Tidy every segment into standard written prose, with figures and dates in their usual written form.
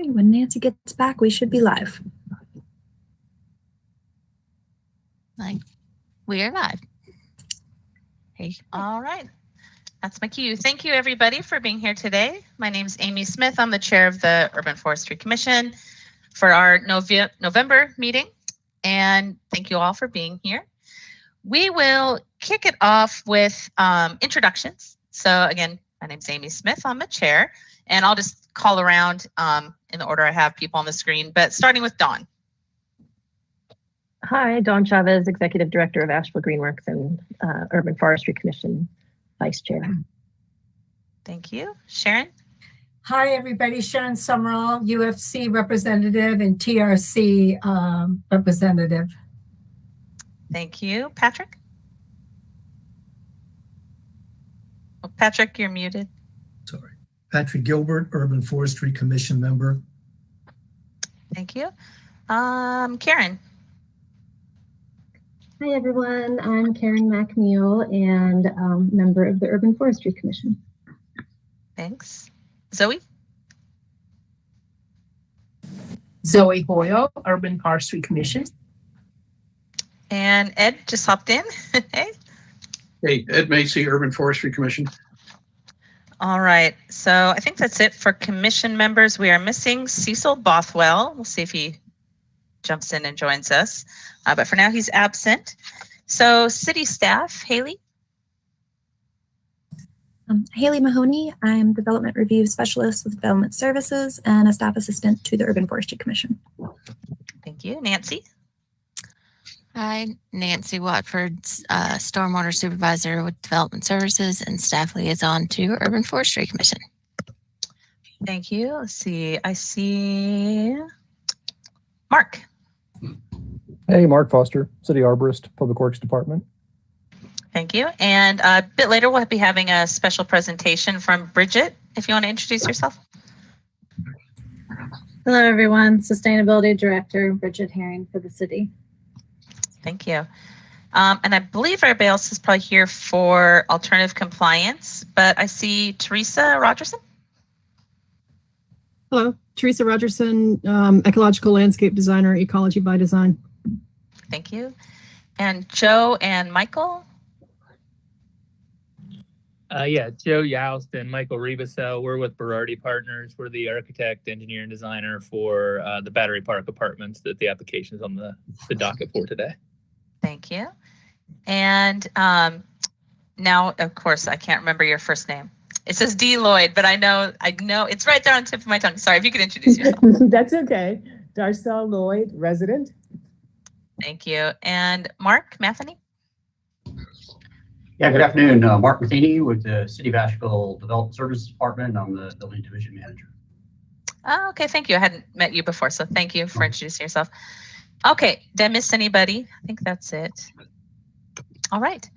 Okay, when Nancy gets back, we should be live. We are live. Hey. All right. That's my cue. Thank you, everybody, for being here today. My name is Amy Smith. I'm the chair of the Urban Forestry Commission for our November meeting. And thank you all for being here. We will kick it off with introductions. So again, my name is Amy Smith. I'm the chair. And I'll just call around in the order I have people on the screen, but starting with Dawn. Hi, Dawn Chavez, Executive Director of Asheville Greenworks and Urban Forestry Commission Vice Chair. Thank you. Sharon? Hi, everybody. Sharon Summerall, UFC representative and TRC representative. Thank you. Patrick? Oh, Patrick, you're muted. Sorry. Patrick Gilbert, Urban Forestry Commission member. Thank you. Karen? Hi, everyone. I'm Karen McNeil and member of the Urban Forestry Commission. Thanks. Zoe? Zoe Hoyle, Urban Forestry Commission. And Ed just hopped in. Hey. Hey, Ed Macy, Urban Forestry Commission. All right. So I think that's it for commission members. We are missing Cecil Bothwell. We'll see if he jumps in and joins us. But for now, he's absent. So city staff, Haley? Haley Mahoney. I'm Development Review Specialist with Development Services and a staff assistant to the Urban Forestry Commission. Thank you. Nancy? Hi, Nancy Watford, Stormwater Supervisor with Development Services and Staff Liaison to Urban Forestry Commission. Thank you. Let's see. I see Mark. Hey, Mark Foster, City Arborist, Public Works Department. Thank you. And a bit later, we'll be having a special presentation from Bridget, if you want to introduce yourself. Hello, everyone. Sustainability Director, Bridget Herring for the city. Thank you. And I believe everybody else is probably here for alternative compliance, but I see Teresa Rogerson. Hello, Teresa Rogerson, Ecological Landscape Designer, Ecology by Design. Thank you. And Joe and Michael. Yeah, Joe Youst and Michael Ribaso. We're with Berardi Partners. We're the architect, engineer, and designer for the Battery Park Apartments that the application is on the docket for today. Thank you. And now, of course, I can't remember your first name. It says D. Lloyd, but I know it's right there on the tip of my tongue. Sorry, if you could introduce yourself. That's okay. Darcel Lloyd, resident. Thank you. And Mark Matheny? Yeah, good afternoon. Mark Matheny with the City of Asheville Development Services Department. I'm the Building Division Manager. Oh, okay, thank you. I hadn't met you before, so thank you for introducing yourself. Okay, did I miss anybody? I think that's it. All right.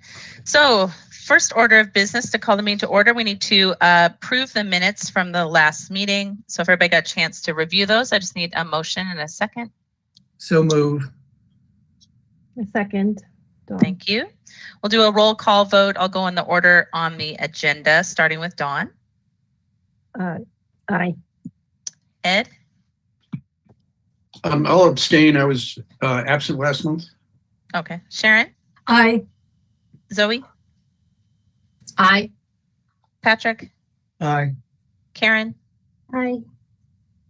So first order of business to call the meeting to order, we need to approve the minutes from the last meeting. So if everybody got a chance to review those, I just need a motion and a second. So move. A second. Dawn. Thank you. We'll do a roll call vote. I'll go in the order on the agenda, starting with Dawn. Aye. Ed? I'll abstain. I was absent last month. Okay. Sharon? Aye. Zoe? Aye. Patrick? Aye. Karen? Aye.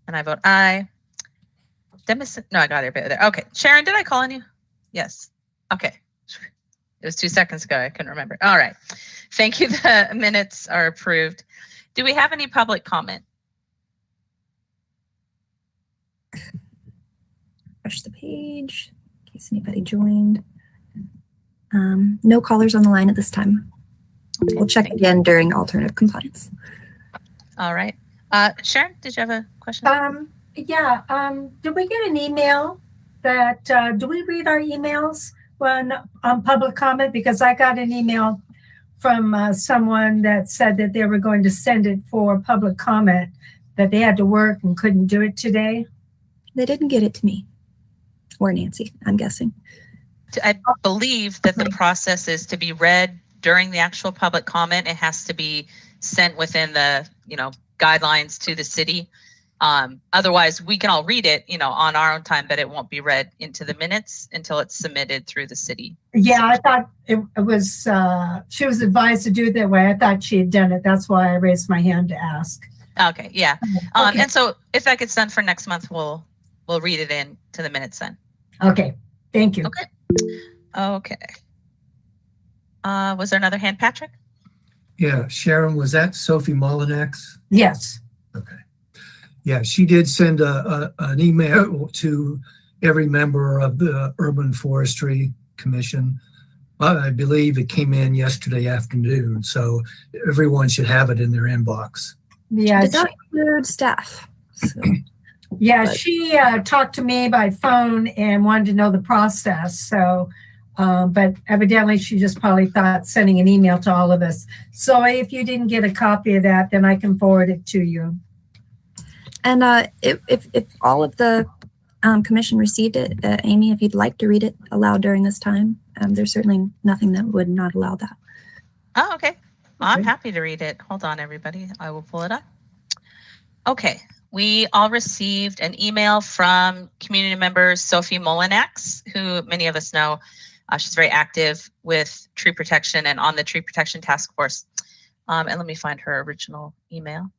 And I vote aye. No, I got it there. Okay. Sharon, did I call on you? Yes. Okay. It was 2 seconds ago. I couldn't remember. All right. Thank you. The minutes are approved. Do we have any public comment? Refresh the page in case anybody joined. No callers on the line at this time. We'll check again during alternative compliance. All right. Sharon, did you have a question? Did we get an email that, do we read our emails when on public comment? Because I got an email from someone that said that they were going to send it for public comment, that they had to work and couldn't do it today. They didn't get it to me or Nancy, I'm guessing. I believe that the process is to be read during the actual public comment. It has to be sent within the, guidelines to the city. Otherwise, we can all read it, on our own time, but it won't be read into the minutes until it's submitted through the city. Yeah, I thought it was, she was advised to do it that way. I thought she had done it. That's why I raised my hand to ask. Okay, yeah. Okay. And so if that gets done for next month, we'll read it in to the minutes then. Okay, thank you. Okay. Was there another hand, Patrick? Yeah, Sharon, was that Sophie Molinax? Yes. Okay. Yeah, she did send an email to every member of the Urban Forestry Commission. I believe it came in yesterday afternoon, so everyone should have it in their inbox. Yeah, Did not include staff. So. Yeah, But- she talked to me by phone and wanted to know the process. So, but evidently she just probably thought sending an email to all of us. So if you didn't get a copy of that, then I can forward it to you. And if all of the commission received it, Amy, if you'd like to read it aloud during this time, there's certainly nothing that would not allow that. Oh, okay. I'm happy to read it. Hold on, everybody. I will pull it up. Okay. We all received an email from community member Sophie Molinax, who many of us know. She's very active with tree protection and on the tree protection task force. And let me find her original email.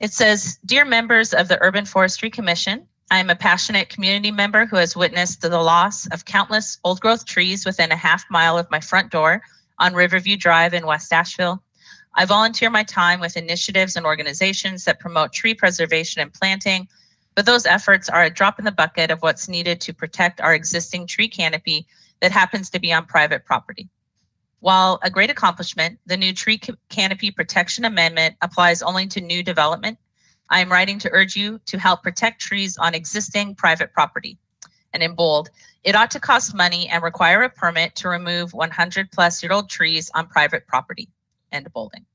It says, "Dear members of the Urban Forestry Commission, I am a passionate community member who has witnessed the loss of countless old growth trees within a half-mile of my front door on Riverview Drive in West Asheville. I volunteer my time with initiatives and organizations that promote tree preservation and planting, but those efforts are a drop in the bucket of what's needed to protect our existing tree canopy that happens to be on private property. While a great accomplishment, the new Tree Canopy Protection Amendment applies only to new development. I am writing to urge you to help protect trees on existing private property." And in bold, "It ought to cost money and require a permit to remove 100-plus-year-old trees on private property." End of bolding.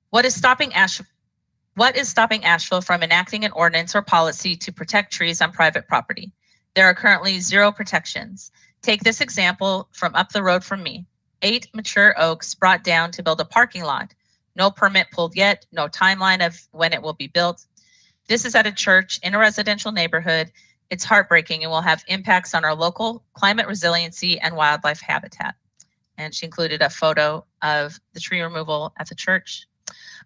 What is stopping Asheville from enacting an ordinance or policy to protect trees on private property? There are currently 0 protections. Take this example from up the road from me. 8 mature oaks brought down to build a parking lot. No permit pulled yet, no timeline of when it will be built. This is at a church in a residential neighborhood. It's heartbreaking and will have impacts on our local climate resiliency and wildlife habitat. And she included a photo of the tree removal at the church.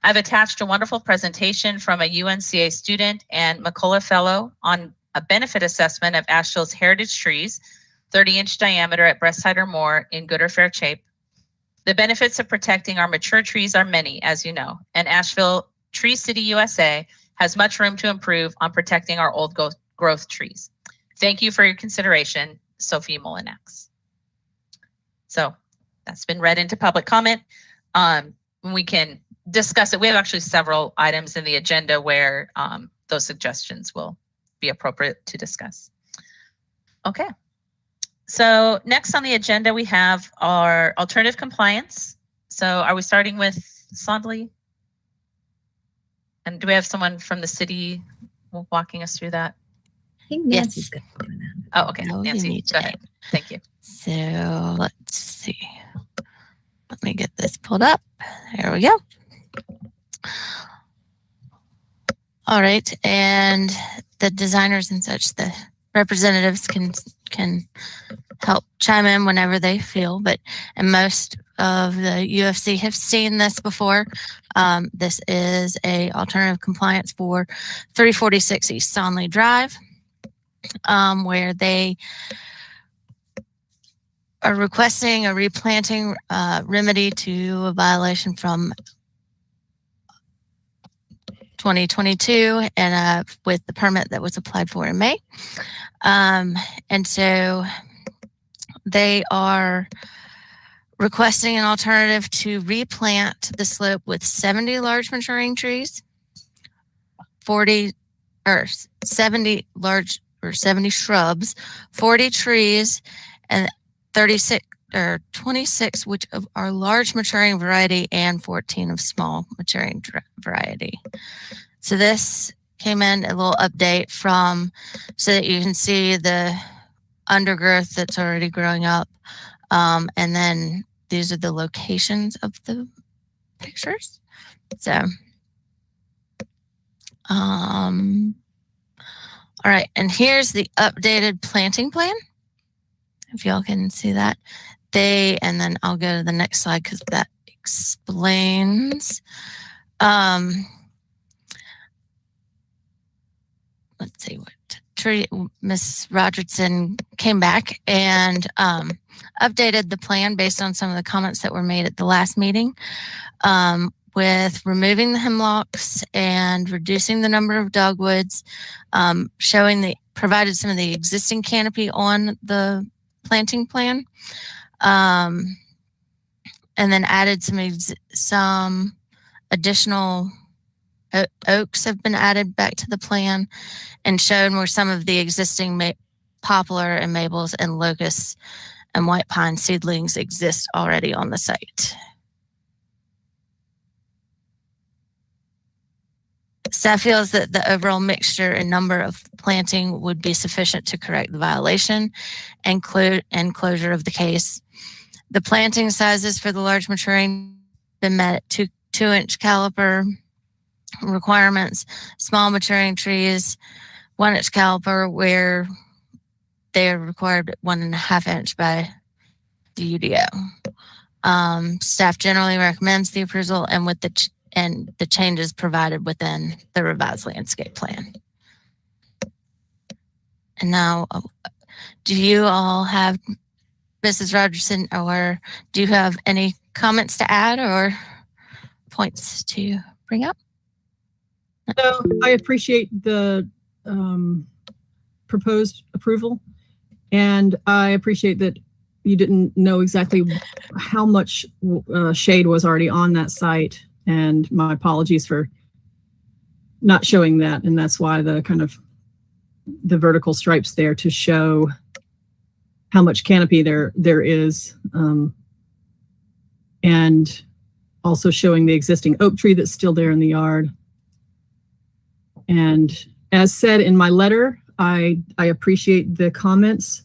I've attached a wonderful presentation from a UNCA student and McCullough Fellow on a benefit assessment of Asheville's heritage trees, 30-inch diameter at breastheight or more in good or fair shape. The benefits of protecting our mature trees are many, as you know, and Asheville Tree City USA has much room to improve on protecting our old growth trees. Thank you for your consideration, Sophie Molinax. So that's been read into public comment. We can discuss it. We have actually several items in the agenda where those suggestions will be appropriate to discuss. Okay. So next on the agenda, we have our alternative compliance. So are we starting with Sondley? And do we have someone from the city walking us through that? I think Nancy's good. Oh, okay. No, you Nancy, need go ahead. Thank you. So let's see. Let me get this pulled up. There we go. All right, and the designers and such, the representatives can help chime in whenever they feel, and most of the UFC have seen this before. This is a alternative compliance for 346 East Sonley Drive, where they are requesting a replanting remedy to a violation from 2022 and with the permit that was applied for in May. And so they are requesting an alternative to replant the slope with 70 large maturing trees, 70 shrubs, 40 trees, and 26 which are large maturing variety and 14 of small maturing variety. So this came in a little update so that you can see the undergrowth that's already growing up. And then these are the locations of the pictures. So All right, and here's the updated planting plan. If y'all can see that. And then I'll go to the next slide because that explains. Let's see what Ms. Rogerson came back and updated the plan based on some of the comments that were made at the last meeting, with removing the hemlocks and reducing the number of dogwoods, provided some of the existing canopy on the planting plan, and then added some additional oaks have been added back to the plan, and shown where some of the existing poplar and maples and locusts and white pine seedlings exist already on the site. Staff feels that the overall mixture and number of planting would be sufficient to correct the violation and closure of the case. The planting sizes for the large maturing been met at 2-inch caliper requirements. Small maturing trees, 1-inch caliper, where they are required 1.5 inch by the UDO. Staff generally recommends the approval and the changes provided within the revised landscape plan. And now, do you all have, Mrs. Rogerson, or do you have any comments to add or points to bring up? No, I appreciate the proposed approval, and I appreciate that you didn't know exactly how much shade was already on that site, and my apologies for not showing that, and that's why the kind of the vertical stripes there to show how much canopy there is, and also showing the existing oak tree that's still there in the yard. And as said in my letter, I appreciate the comments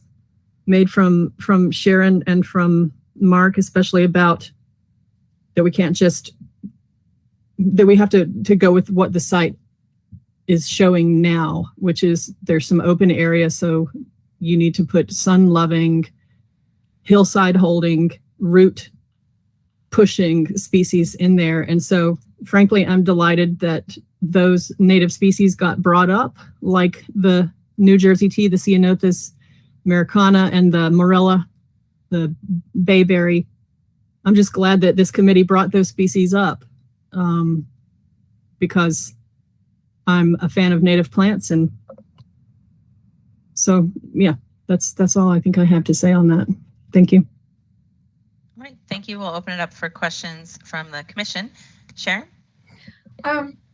made from Sharon and from Mark, especially about that we can't just, that we have to go with what the site is showing now, which is there's some open area. So you need to put sun-loving, hillside holding, root pushing species in there. And so frankly, I'm delighted that those native species got brought up, like the New Jersey tea, the Ceanothus americana, and the morella, the bayberry. I'm just glad that this committee brought those species up, because I'm a fan of native plants. And so, yeah, that's all I think I have to say on that. Thank you. All right, thank you. We'll open it up for questions from the commission. Sharon?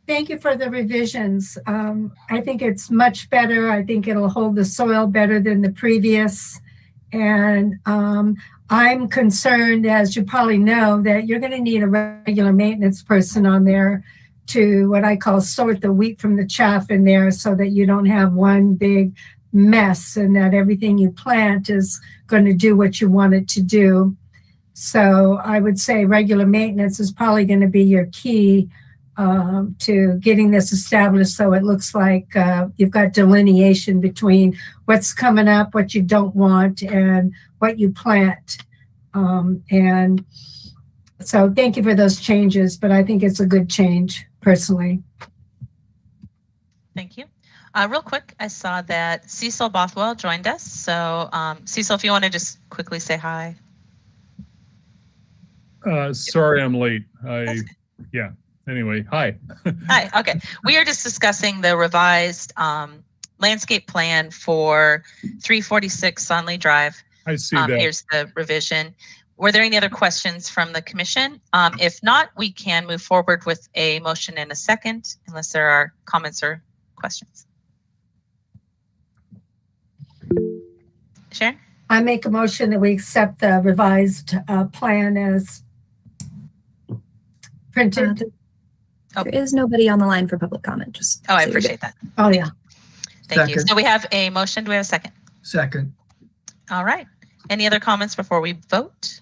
Thank you for the revisions. I think it's much better. I think it'll hold the soil better than the previous. And I'm concerned, as you probably know, that you're going to need a regular maintenance person on there to what I call sort the wheat from the chaff in there, so that you don't have one big mess and that everything you plant is going to do what you want it to do. So I would say regular maintenance is probably going to be your key to getting this established, so it looks like you've got delineation between what's coming up, what you don't want, and what you plant. And so thank you for those changes, but I think it's a good change personally. Thank you. Real quick, I saw that Cecil Bothwell joined us. So Cecil, if you want to just quickly say hi. Sorry I'm late. Yeah. Anyway, hi. Hi. Okay. We are just discussing the revised landscape plan for 346 Sonley Drive. I see that. Here's the revision. Were there any other questions from the commission? If not, we can move forward with a motion in a second, unless there are comments or questions. Sharon? I make a motion that we accept the revised plan as printed. There is nobody on the line for public comment. Just I appreciate that. Oh, yeah. Thank you. So we have a motion. Do we have a second? Second. All right. Any other comments before we vote?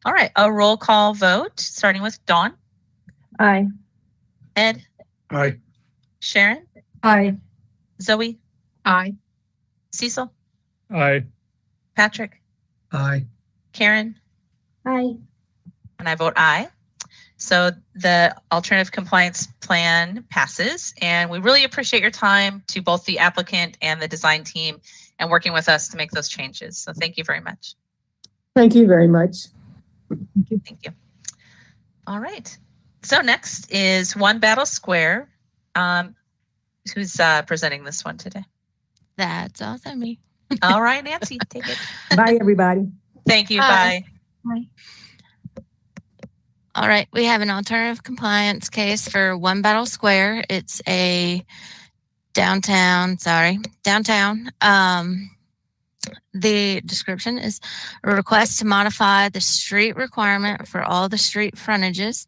All right. A roll call vote, starting with Dawn. Aye. Ed. Aye. Sharon, Aye. Zoe, Aye. Cecil, Aye. Patrick, Aye. Karen, Aye. and I vote aye. So the alternative compliance plan passes, and we really appreciate your time to both the applicant and the design team and working with us to make those changes. So thank you very much. Thank you very much. Thank you. All right. So next is One Battle Square. Who's presenting this one today? That's also me. All right, Nancy, take it. Bye, everybody. Thank you. Bye. Bye. All right, we have an alternative compliance case for One Battle Square. It's a downtown. The description is a request to modify the street requirement for all the street frontages.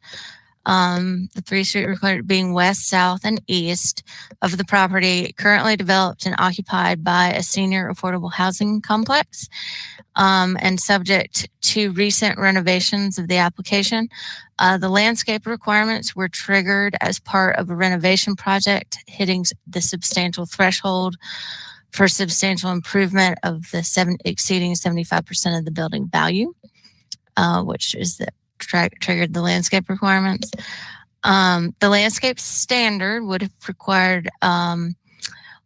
The 3 street required being west, south, and east of the property currently developed and occupied by a senior affordable housing complex, and subject to recent renovations of the application. The landscape requirements were triggered as part of a renovation project hitting the substantial threshold for substantial improvement of the exceeding 75% of the building value, which is the triggered the landscape requirements. The landscape standard would have required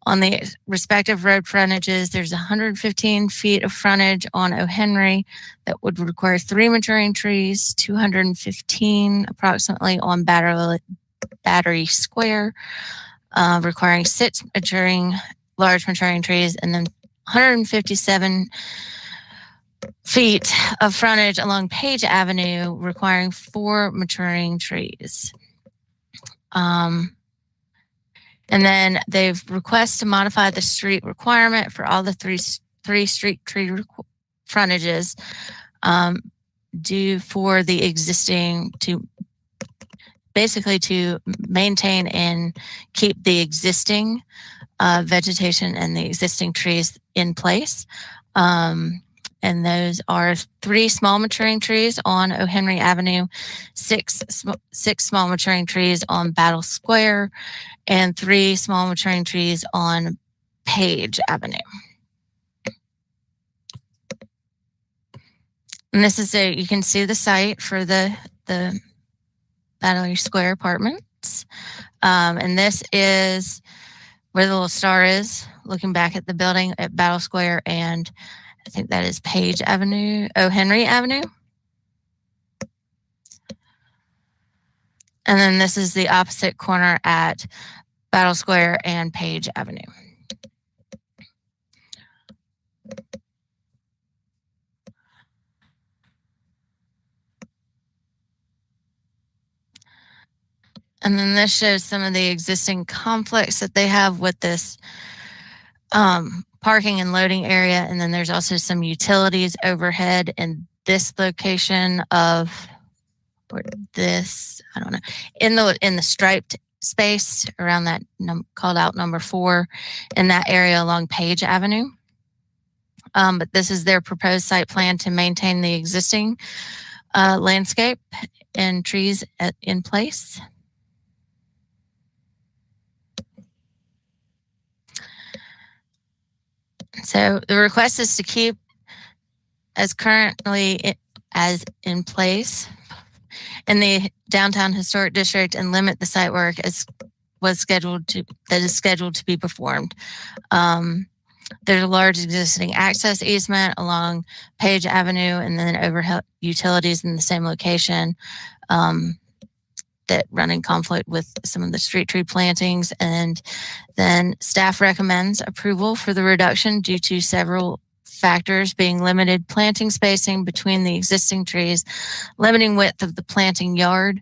on the respective road frontages, there's 115 feet of frontage on O'Henry that would require 3 maturing trees, 215 approximately on Battery Square, requiring 6 large maturing trees, and then 157 feet of frontage along Page Avenue, requiring 4 maturing trees. And then they've requested to modify the street requirement for all the three street tree frontages due for the existing to maintain and keep the existing vegetation and the existing trees in place. And those are 3 small maturing trees on O'Henry Avenue, 6 small maturing trees on Battle Square, and 3 small maturing trees on Page Avenue. And this is you can see the site for the Battery Square apartments. And this is where the little star is, looking back at the building at Battle Square, and I think that is Page Avenue, O'Henry Avenue. And then this is the opposite corner at Battle Square and Page Avenue. And then this shows some of the existing conflicts that they have with this parking and loading area. And then there's also some utilities overhead in this location of this, I don't know, in the striped space around that called out number 4 in that area along Page Avenue. But this is their proposed site plan to maintain the existing landscape and trees in place. So the request is to keep as currently as in place in the downtown historic district and limit the site work as is scheduled to be performed. There's a large existing access easement along Page Avenue and then overhead utilities in the same location that run in conflict with some of the street tree plantings. And then staff recommends approval for the reduction due to several factors being limited planting spacing between the existing trees, limiting width of the planting yard.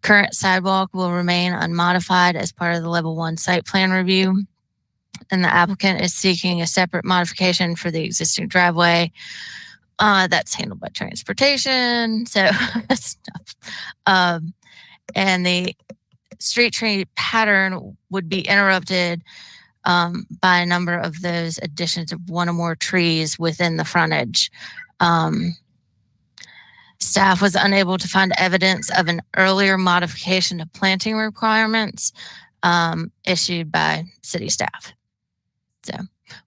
Current sidewalk will remain unmodified as part of the level 1 site plan review. And the applicant is seeking a separate modification for the existing driveway. That's handled by transportation. So and the street tree pattern would be interrupted by a number of those additions of 1 or more trees within the frontage. Staff was unable to find evidence of an earlier modification of planting requirements issued by city staff. So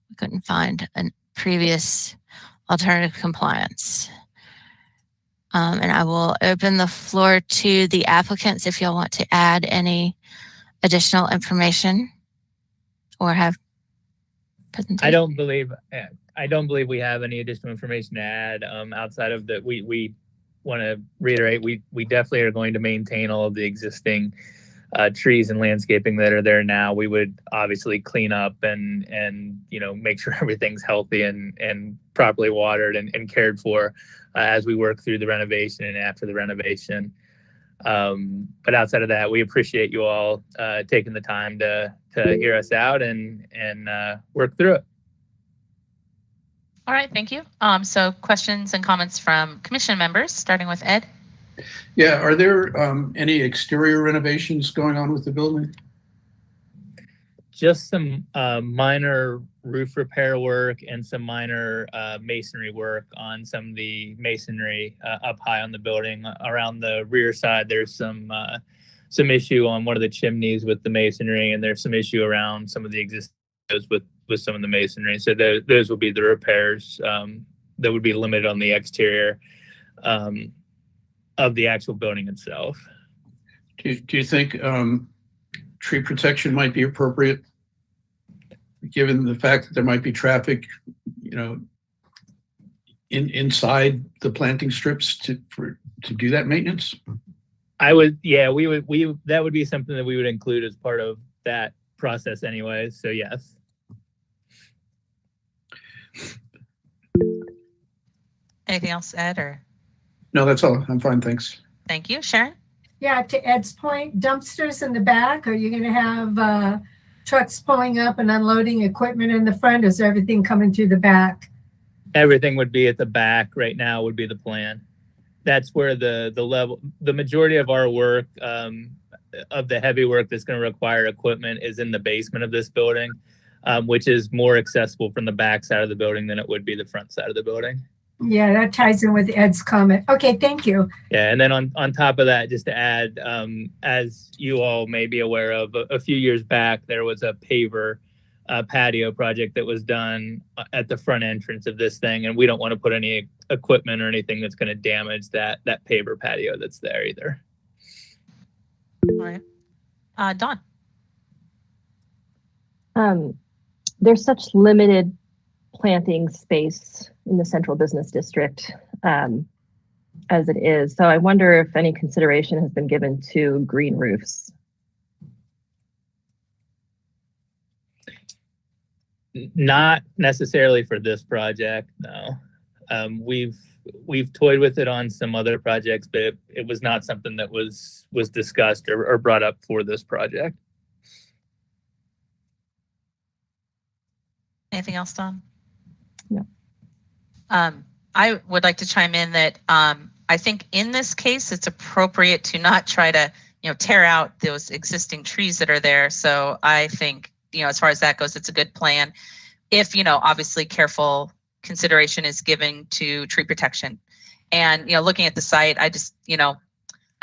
we couldn't find a previous alternative compliance. And I will open the floor to the applicants if y'all want to add any additional information or have presentation. I don't believe we have any additional information to add outside of that. We want to reiterate, we definitely are going to maintain all of the existing trees and landscaping that are there now. We would obviously clean up and make sure everything's healthy and properly watered and cared for as we work through the renovation and after the renovation. But outside of that, we appreciate you all taking the time to hear us out and work through it. All right, thank you. So questions and comments from commission members, starting with Ed. Yeah, are there any exterior renovations going on with the building? Just some minor roof repair work and some minor masonry work on some of the masonry up high on the building. Around the rear side, there's some issue on one of the chimneys with the masonry, and there's some issue around some of the existing with some of the masonry. So those will be the repairs that would be limited on the exterior of the actual building itself. Do you think tree protection might be appropriate, given the fact that there might be traffic, inside the planting strips to do that maintenance? That would be something that we would include as part of that process anyways. So yes. Anything else, Ed, or? No, that's all. I'm fine, thanks. Thank you. Sharon? Yeah, to Ed's point, dumpsters in the back. Are you going to have trucks pulling up and unloading equipment in the front? Or is everything coming through the back? Everything would be at the back right now would be the plan. That's where the majority of our work, of the heavy work that's going to require equipment, is in the basement of this building, which is more accessible from the back side of the building than it would be the front side of the building. Yeah, that ties in with Ed's comment. Okay, thank you. Yeah, and then on top of that, just to add, as you all may be aware of, a few years back, there was a paver patio project that was done at the front entrance of this thing, and we don't want to put any equipment or anything that's going to damage that paver patio that's there either. All right. Dawn. There's such limited planting space in the central business district as it is. So I wonder if any consideration has been given to green roofs. Not necessarily for this project, no. We've toyed with it on some other projects, but it was not something that was discussed or brought up for this project. Anything else, Dawn? No. I would like to chime in that I think in this case, it's appropriate to not try to, tear out those existing trees that are there. So I think, as far as that goes, it's a good plan. If, obviously careful consideration is given to tree protection. And, looking at the site, I just, I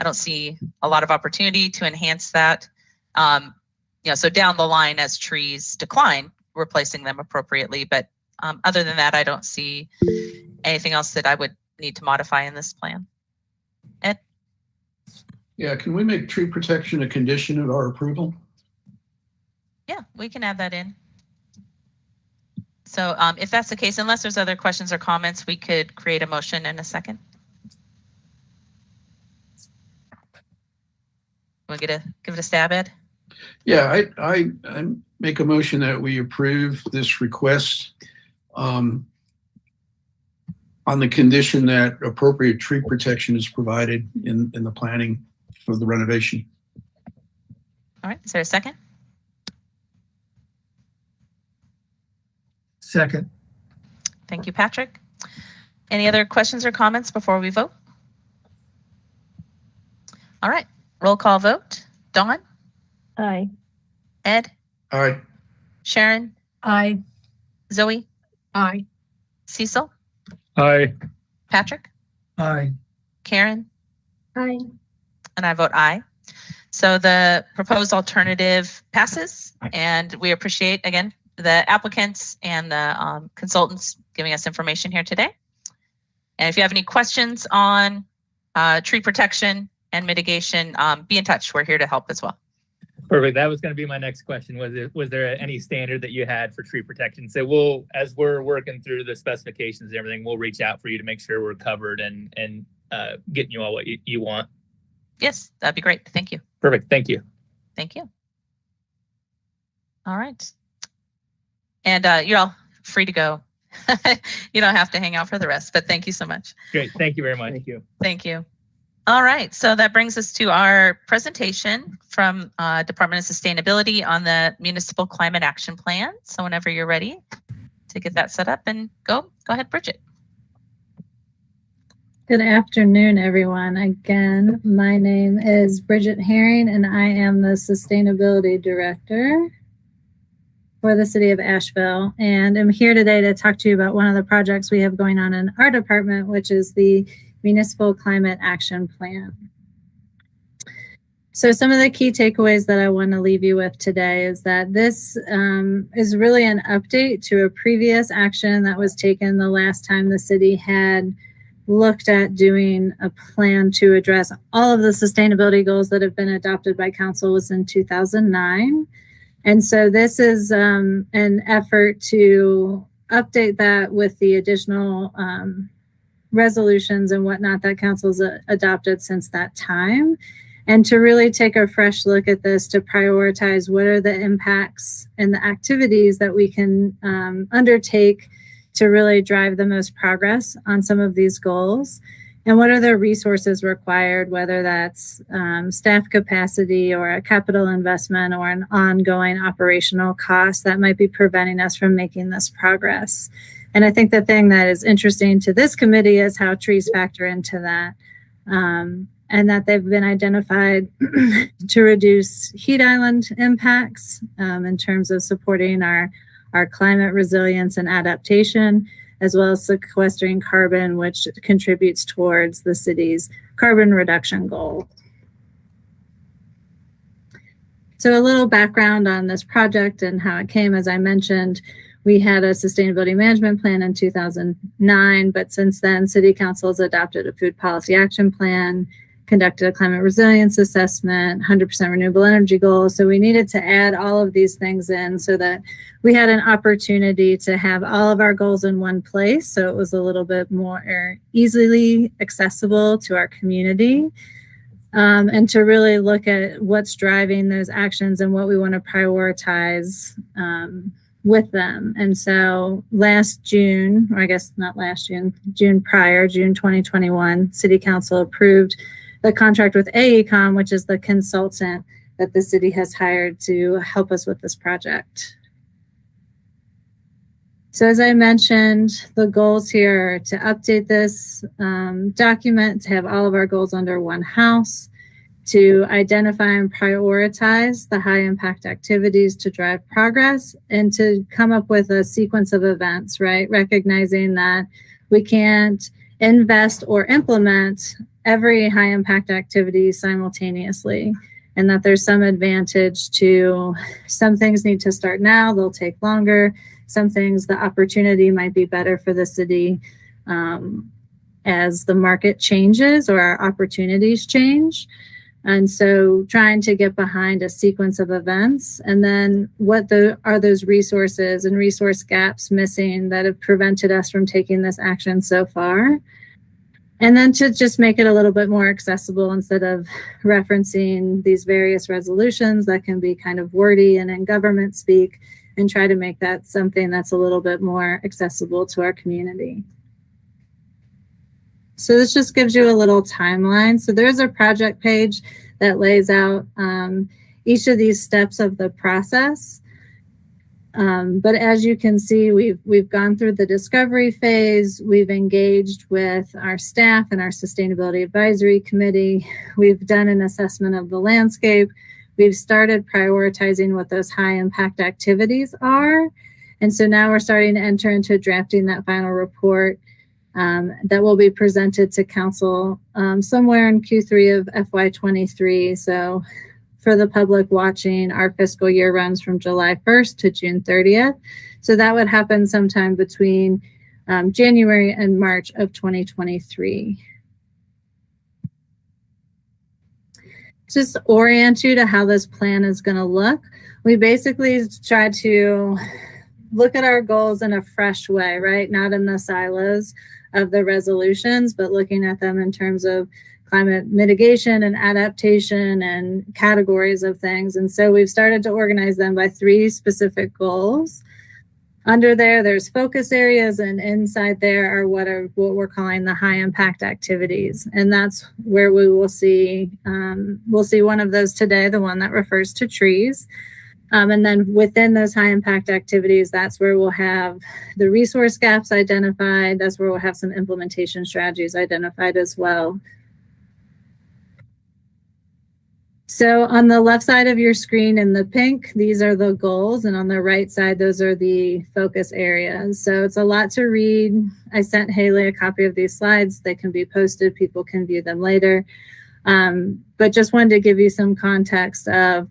don't see a lot of opportunity to enhance that. So down the line as trees decline, replacing them appropriately. But other than that, I don't see anything else that I would need to modify in this plan. Ed? Yeah, can we make tree protection a condition of our approval? Yeah, we can add that in. So if that's the case, unless there's other questions or comments, we could create a motion in a second. Want to give it a stab, Ed? Yeah, I make a motion that we approve this request on the condition that appropriate tree protection is provided in the planning for the renovation. All right, is there a second? Second. Thank you, Patrick. Any other questions or comments before we vote? All right, roll call vote. Dawn? Aye. Ed? Aye. Sharon? Aye. Zoe? Aye. Cecil? Aye. Patrick? Aye. Karen? Aye. And I vote aye. So the proposed alternative passes, and we appreciate, again, the applicants and the consultants giving us information here today. And if you have any questions on tree protection and mitigation, be in touch. We're here to help as well. Perfect. That was going to be my next question. Was there any standard that you had for tree protection? So as we're working through the specifications and everything, we'll reach out for you to make sure we're covered and getting you all what you want. Yes, that'd be great. Thank you. Perfect. Thank you. Thank you. All right. And you're all free to go. You don't have to hang out for the rest, but thank you so much. Great. Thank you very much. Thank you. Thank you. All right. So that brings us to our presentation from Department of Sustainability on the Municipal Climate Action Plan. So whenever you're ready to get that set up and go ahead, Bridget. Good afternoon, everyone. Again, my name is Bridget Herring, and I am the Sustainability Director for the City of Asheville. And I'm here today to talk to you about one of the projects we have going on in our department, which is the Municipal Climate Action Plan. So some of the key takeaways that I want to leave you with today is that this is really an update to a previous action that was taken the last time the city had looked at doing a plan to address all of the sustainability goals that have been adopted by council was in 2009. And so this is an effort to update that with the additional resolutions and whatnot that council's adopted since that time, and to really take a fresh look at this to prioritize what are the impacts and the activities that we can undertake to really drive the most progress on some of these goals, and what are the resources required, whether that's staff capacity or a capital investment or an ongoing operational cost that might be preventing us from making this progress. And I think the thing that is interesting to this committee is how trees factor into that, and that they've been identified to reduce heat island impacts in terms of supporting our climate resilience and adaptation, as well as sequestering carbon, which contributes towards the city's carbon reduction goal. So a little background on this project and how it came. As I mentioned, we had a sustainability management plan in 2009, but since then, City Council has adopted a food policy action plan, conducted a climate resilience assessment, 100% renewable energy goal. So we needed to add all of these things in so that we had an opportunity to have all of our goals in one place. So it was a little bit more easily accessible to our community, and to really look at what's driving those actions and what we want to prioritize with them. And so last June, or I guess not last June, June prior, June 2021, City Council approved the contract with AECOM, which is the consultant that the city has hired to help us with this project. So as I mentioned, the goals here are to update this document, to have all of our goals under one house, to identify and prioritize the high impact activities to drive progress, and to come up with a sequence of events, right? Recognizing that we can't invest or implement every high impact activity simultaneously, and that there's some advantage to some things need to start now, they'll take longer. Some things, the opportunity might be better for the city as the market changes or our opportunities change. And so trying to get behind a sequence of events, and then what are those resources and resource gaps missing that have prevented us from taking this action so far. And then to just make it a little bit more accessible instead of referencing these various resolutions that can be kind of wordy and in government speak, and try to make that something that's a little bit more accessible to our community. So this just gives you a little timeline. So there's a project page that lays out each of these steps of the process. But as you can see, we've gone through the discovery phase. We've engaged with our staff and our Sustainability Advisory Committee. We've done an assessment of the landscape. We've started prioritizing what those high impact activities are. And so now we're starting to enter into drafting that final report that will be presented to council somewhere in Q3 of FY23. So for the public watching, our fiscal year runs from July 1st to June 30th. So that would happen sometime between January and March of 2023. Just orient you to how this plan is going to look. We basically try to look at our goals in a fresh way, right? Not in the silos of the resolutions, but looking at them in terms of climate mitigation and adaptation and categories of things. And so we've started to organize them by 3 specific goals. Under there's focus areas, and inside there are what we're calling the high impact activities. And that's where we will see, we'll see one of those today, the one that refers to trees. And then within those high impact activities, that's where we'll have the resource gaps identified. That's where we'll have some implementation strategies identified as well. So on the left side of your screen in the pink, these are the goals. And on the right side, those are the focus areas. So it's a lot to read. I sent Haley a copy of these slides. They can be posted. People can view them later. But just wanted to give you some context of,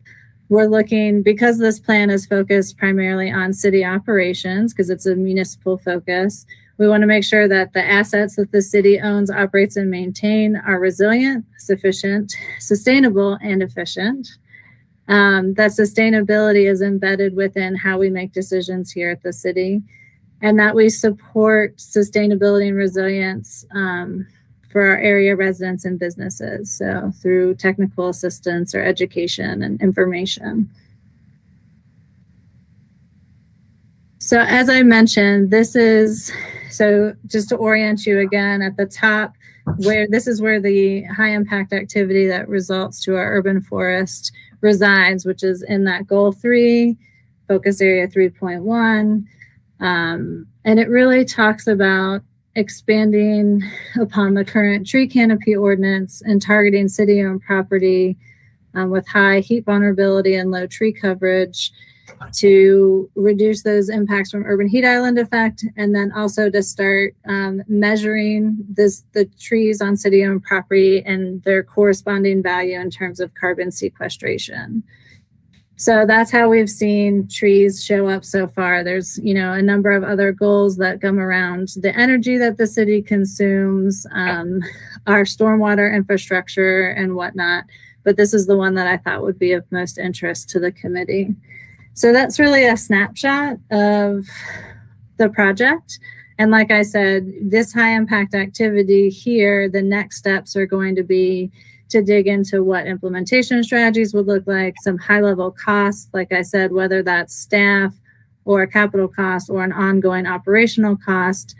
we're looking, because this plan is focused primarily on city operations, because it's a municipal focus, we want to make sure that the assets that the city owns, operates, and maintain are resilient, sufficient, sustainable, and efficient. That sustainability is embedded within how we make decisions here at the city, and that we support sustainability and resilience for our area residents and businesses, so through technical assistance or education and information. So as I mentioned, so just to orient you again, at the top, this is where the high impact activity that results to our urban forest resides, which is in that goal 3, focus area 3.1. And it really talks about expanding upon the current tree canopy ordinance and targeting city-owned property with high heat vulnerability and low tree coverage to reduce those impacts from urban heat island effect, and then also to start measuring the trees on city-owned property and their corresponding value in terms of carbon sequestration. So that's how we've seen trees show up so far. There's, a number of other goals that come around the energy that the city consumes, our stormwater infrastructure and whatnot. But this is the one that I thought would be of most interest to the committee. So that's really a snapshot of the project. And like I said, this high impact activity here, the next steps are going to be to dig into what implementation strategies would look like, some high level costs, like I said, whether that's staff or a capital cost or an ongoing operational cost,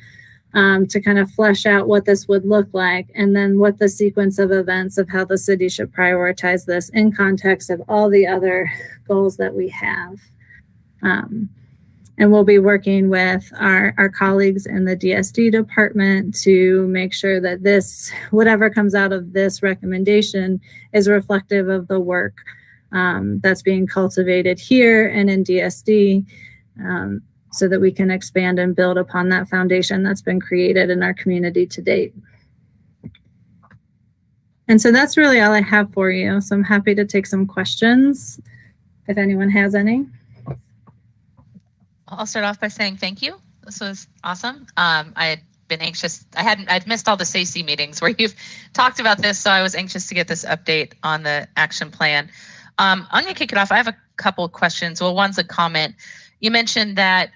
to kind of flesh out what this would look like, and then what the sequence of events of how the city should prioritize this in context of all the other goals that we have. And we'll be working with our colleagues in the DSD department to make sure that whatever comes out of this recommendation is reflective of the work that's being cultivated here and in DSD, so that we can expand and build upon that foundation that's been created in our community to date. And so that's really all I have for you. So I'm happy to take some questions if anyone has any. I'll start off by saying thank you. This was awesome. I had been anxious. I'd missed all the SACE meetings where you've talked about this, so I was anxious to get this update on the action plan. I'm going to kick it off. I have a couple of questions. Well, one's a comment. You mentioned that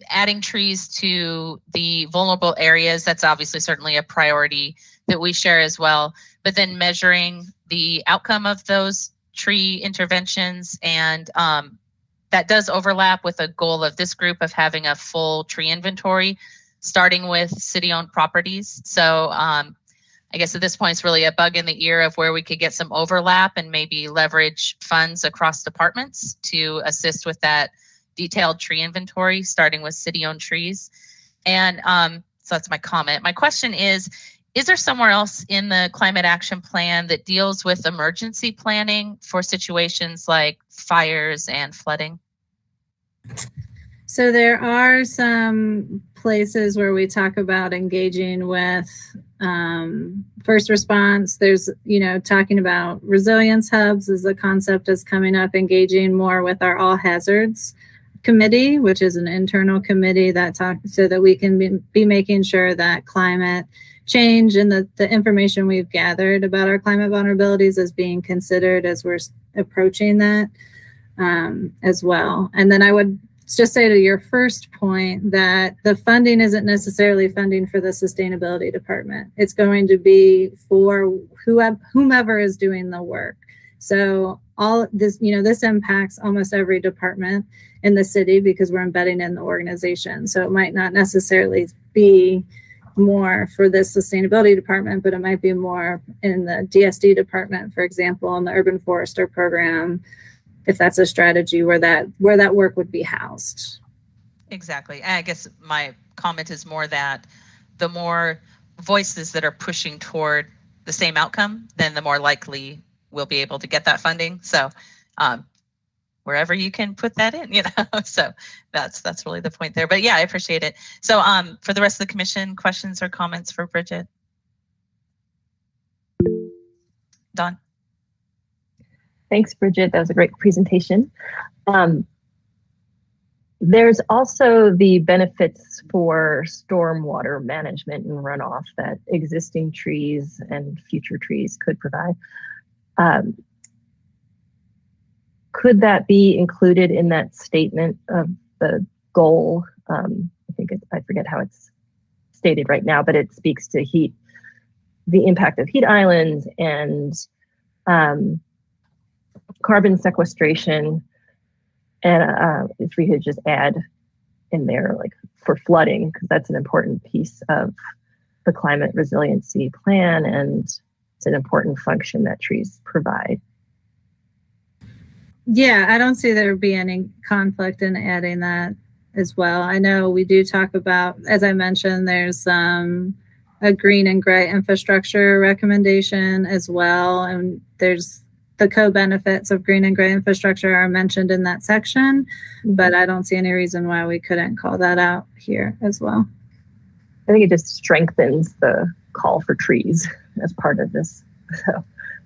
adding trees to the vulnerable areas, that's obviously certainly a priority that we share as well, but then measuring the outcome of those tree interventions, and that does overlap with a goal of this group of having a full tree inventory, starting with city-owned properties. So I guess at this point, it's really a bug in the ear of where we could get some overlap and maybe leverage funds across departments to assist with that detailed tree inventory, starting with city-owned trees. And so that's my comment. My question is there somewhere else in the climate action plan that deals with emergency planning for situations like fires and flooding? So there are some places where we talk about engaging with first response. There's, talking about resilience hubs is a concept that's coming up, engaging more with our all hazards committee, which is an internal committee that talks so that we can be making sure that climate change and the information we've gathered about our climate vulnerabilities is being considered as we're approaching that as well. And then I would just say to your first point that the funding isn't necessarily funding for the sustainability department. It's going to be for whomever is doing the work. So all this, this impacts almost every department in the city because we're embedding in the organization. So it might not necessarily be more for this sustainability department, but it might be more in the DSD department, for example, in the urban forester program, if that's a strategy where that work would be housed. Exactly. I guess my comment is more that the more voices that are pushing toward the same outcome, then the more likely we'll be able to get that funding. So wherever you can put that in, so that's really the point there. But yeah, I appreciate it. So for the rest of the commission, questions or comments for Bridget? Dawn? Thanks, Bridget. That was a great presentation. There's also the benefits for stormwater management and runoff that existing trees and future trees could provide. Could that be included in that statement of the goal? I forget how it's stated right now, but it speaks to the impact of heat islands and carbon sequestration. And if we could just add in there, like for flooding, because that's an important piece of the climate resiliency plan and it's an important function that trees provide. Yeah, I don't see there be any conflict in adding that as well. I know we do talk about, as I mentioned, there's a green and gray infrastructure recommendation as well. And there's the co-benefits of green and gray infrastructure are mentioned in that section, but I don't see any reason why we couldn't call that out here as well. I think it just strengthens the call for trees as part of this. So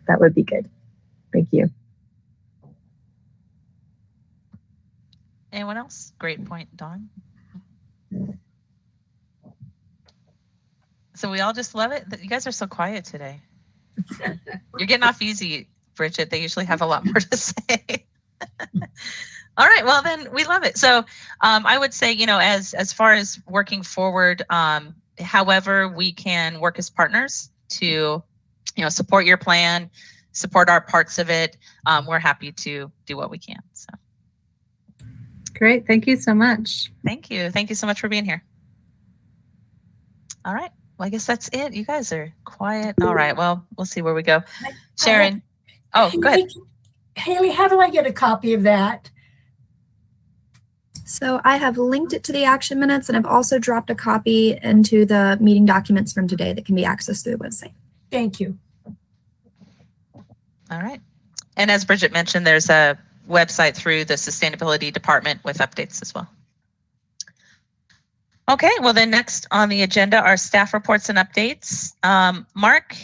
that would be good. Thank you. Anyone else? Great point, Dawn. So we all just love it. You guys are so quiet today. You're getting off easy, Bridget. They usually have a lot more to say. All right, well then we love it. So I would say, as far as working forward, however we can work as partners to, support your plan, support our parts of it, we're happy to do what we can. So. Great, thank you so much. Thank you. Thank you so much for being here. All right. Well, I guess that's it. You guys are quiet. All right. Well, we'll see where we go. Sharon. Oh, go ahead. Haley, how do I get a copy of that? So I have linked it to the action minutes and I've also dropped a copy into the meeting documents from today that can be accessed through the website. Thank you. All right. And as Bridget mentioned, there's a website through the sustainability department with updates as well. Okay, well then next on the agenda are staff reports and updates. Mark,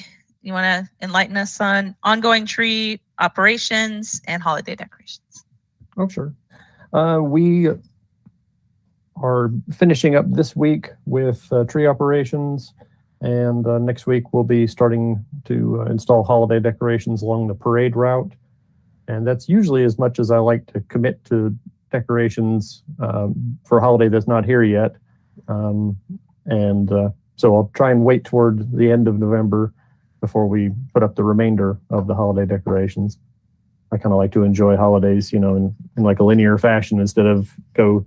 you want to enlighten us on ongoing tree operations and holiday decorations? Oh, sure. We are finishing up this week with tree operations, and next week we'll be starting to install holiday decorations along the parade route. And that's usually as much as I like to commit to decorations for a holiday that's not here yet. So I'll try and wait toward the end of November before we put up the remainder of the holiday decorations. I kind of like to enjoy holidays, in like a linear fashion instead of go,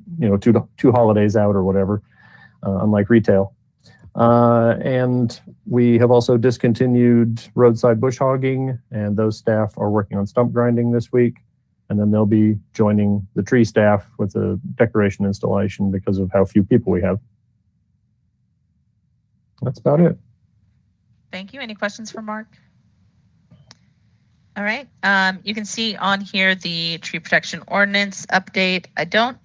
two holidays out or whatever, unlike retail. And we have also discontinued roadside bush hogging, and those staff are working on stump grinding this week. And then they'll be joining the tree staff with the decoration installation because of how few people we have. That's about it. Thank you. Any questions for Mark? All right. You can see on here the tree protection ordinance update.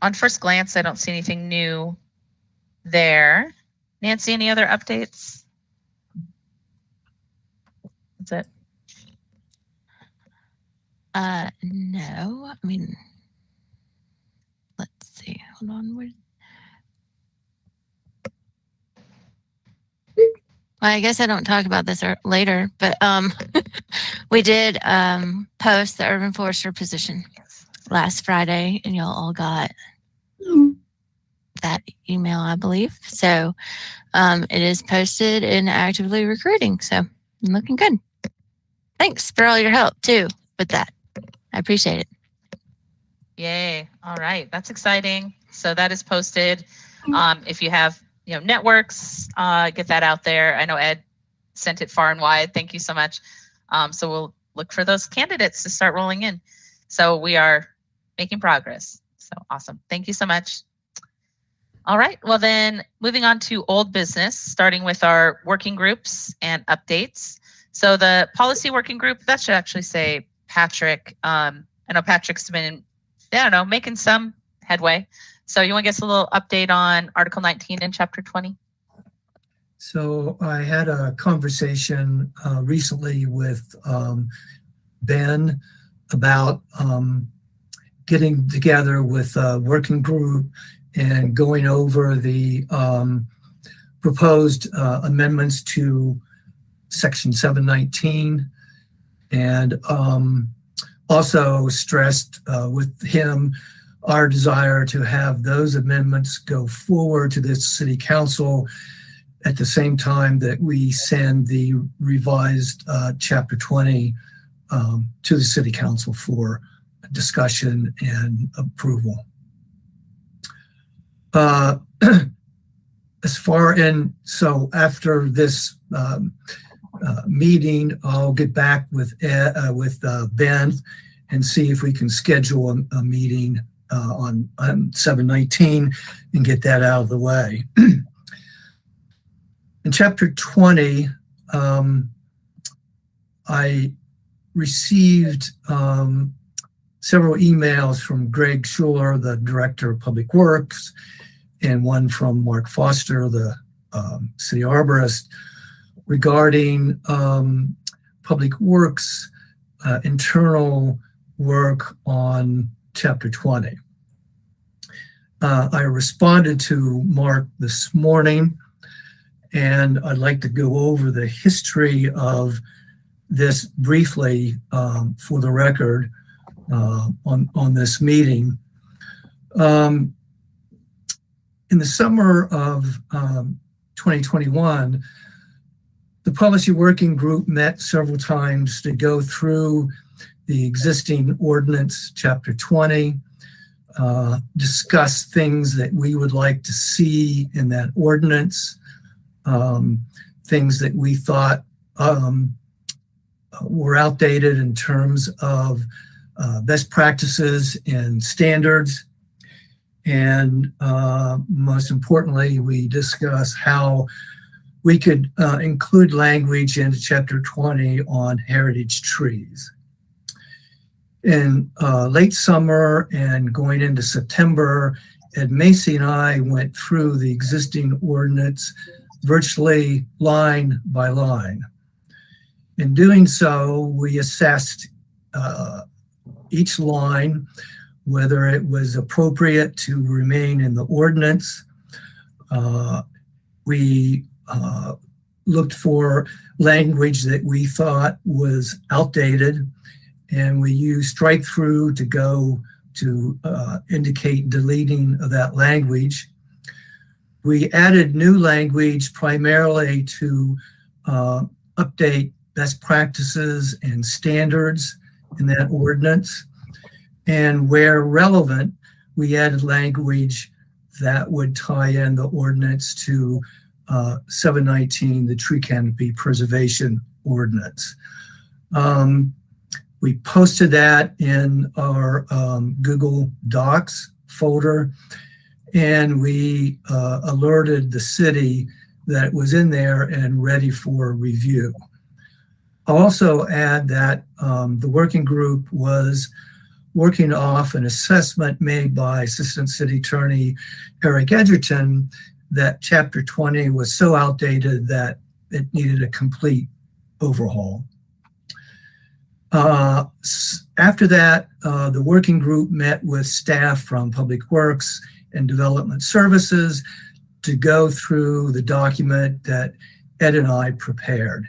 On first glance, I don't see anything new there. Nancy, any other updates? That's it. No, I mean, let's see. Hold on. Well, I guess I don't talk about this later, but we did post the urban forester position last Friday, and y'all all got that email, I believe. So it is posted and actively recruiting. So looking good. Thanks for all your help too with that. I appreciate it. Yay. All right. That's exciting. So that is posted. If you have, networks, get that out there. I know Ed sent it far and wide. Thank you so much. So we'll look for those candidates to start rolling in. So we are making progress. So awesome. Thank you so much. All right. Well, then moving on to old business, starting with our working groups and updates. So the policy working group, that should actually say Patrick. I know Patrick's been, making some headway. So you want to give us a little update on Article 19 and Chapter 20? So I had a conversation recently with Ben about getting together with a working group and going over the proposed amendments to Section 719, and also stressed with him our desire to have those amendments go forward to this city council at the same time that we send the revised Chapter 20 to the city council for discussion and approval. So after this meeting, I'll get back with Ben and see if we can schedule a meeting on 719 and get that out of the way. In Chapter 20, I received several emails from Greg Schuler, the Director of Public Works, and one from Mark Foster, the City Arborist, regarding Public Works internal work on Chapter 20. I responded to Mark this morning, and I'd like to go over the history of this briefly for the record on this meeting. In the summer of 2021, the policy working group met several times to go through the existing ordinance, Chapter 20, discuss things that we would like to see in that ordinance, things that we thought were outdated in terms of best practices and standards. And most importantly, we discuss how we could include language into Chapter 20 on heritage trees. In late summer and going into September, Ed Macy and I went through the existing ordinance virtually line by line. In doing so, we assessed each line, whether it was appropriate to remain in the ordinance. We looked for language that we thought was outdated, and we used strike through to go to indicate deleting of that language. We added new language primarily to update best practices and standards in that ordinance. And where relevant, we added language that would tie in the ordinance to 719, the tree canopy preservation ordinance. We posted that in our Google Docs folder, and we alerted the city that it was in there and ready for review. I'll also add that the working group was working off an assessment made by Assistant City Attorney Eric Edgerton that Chapter 20 was so outdated that it needed a complete overhaul. After that, the working group met with staff from Public Works and Development Services to go through the document that Ed and I prepared.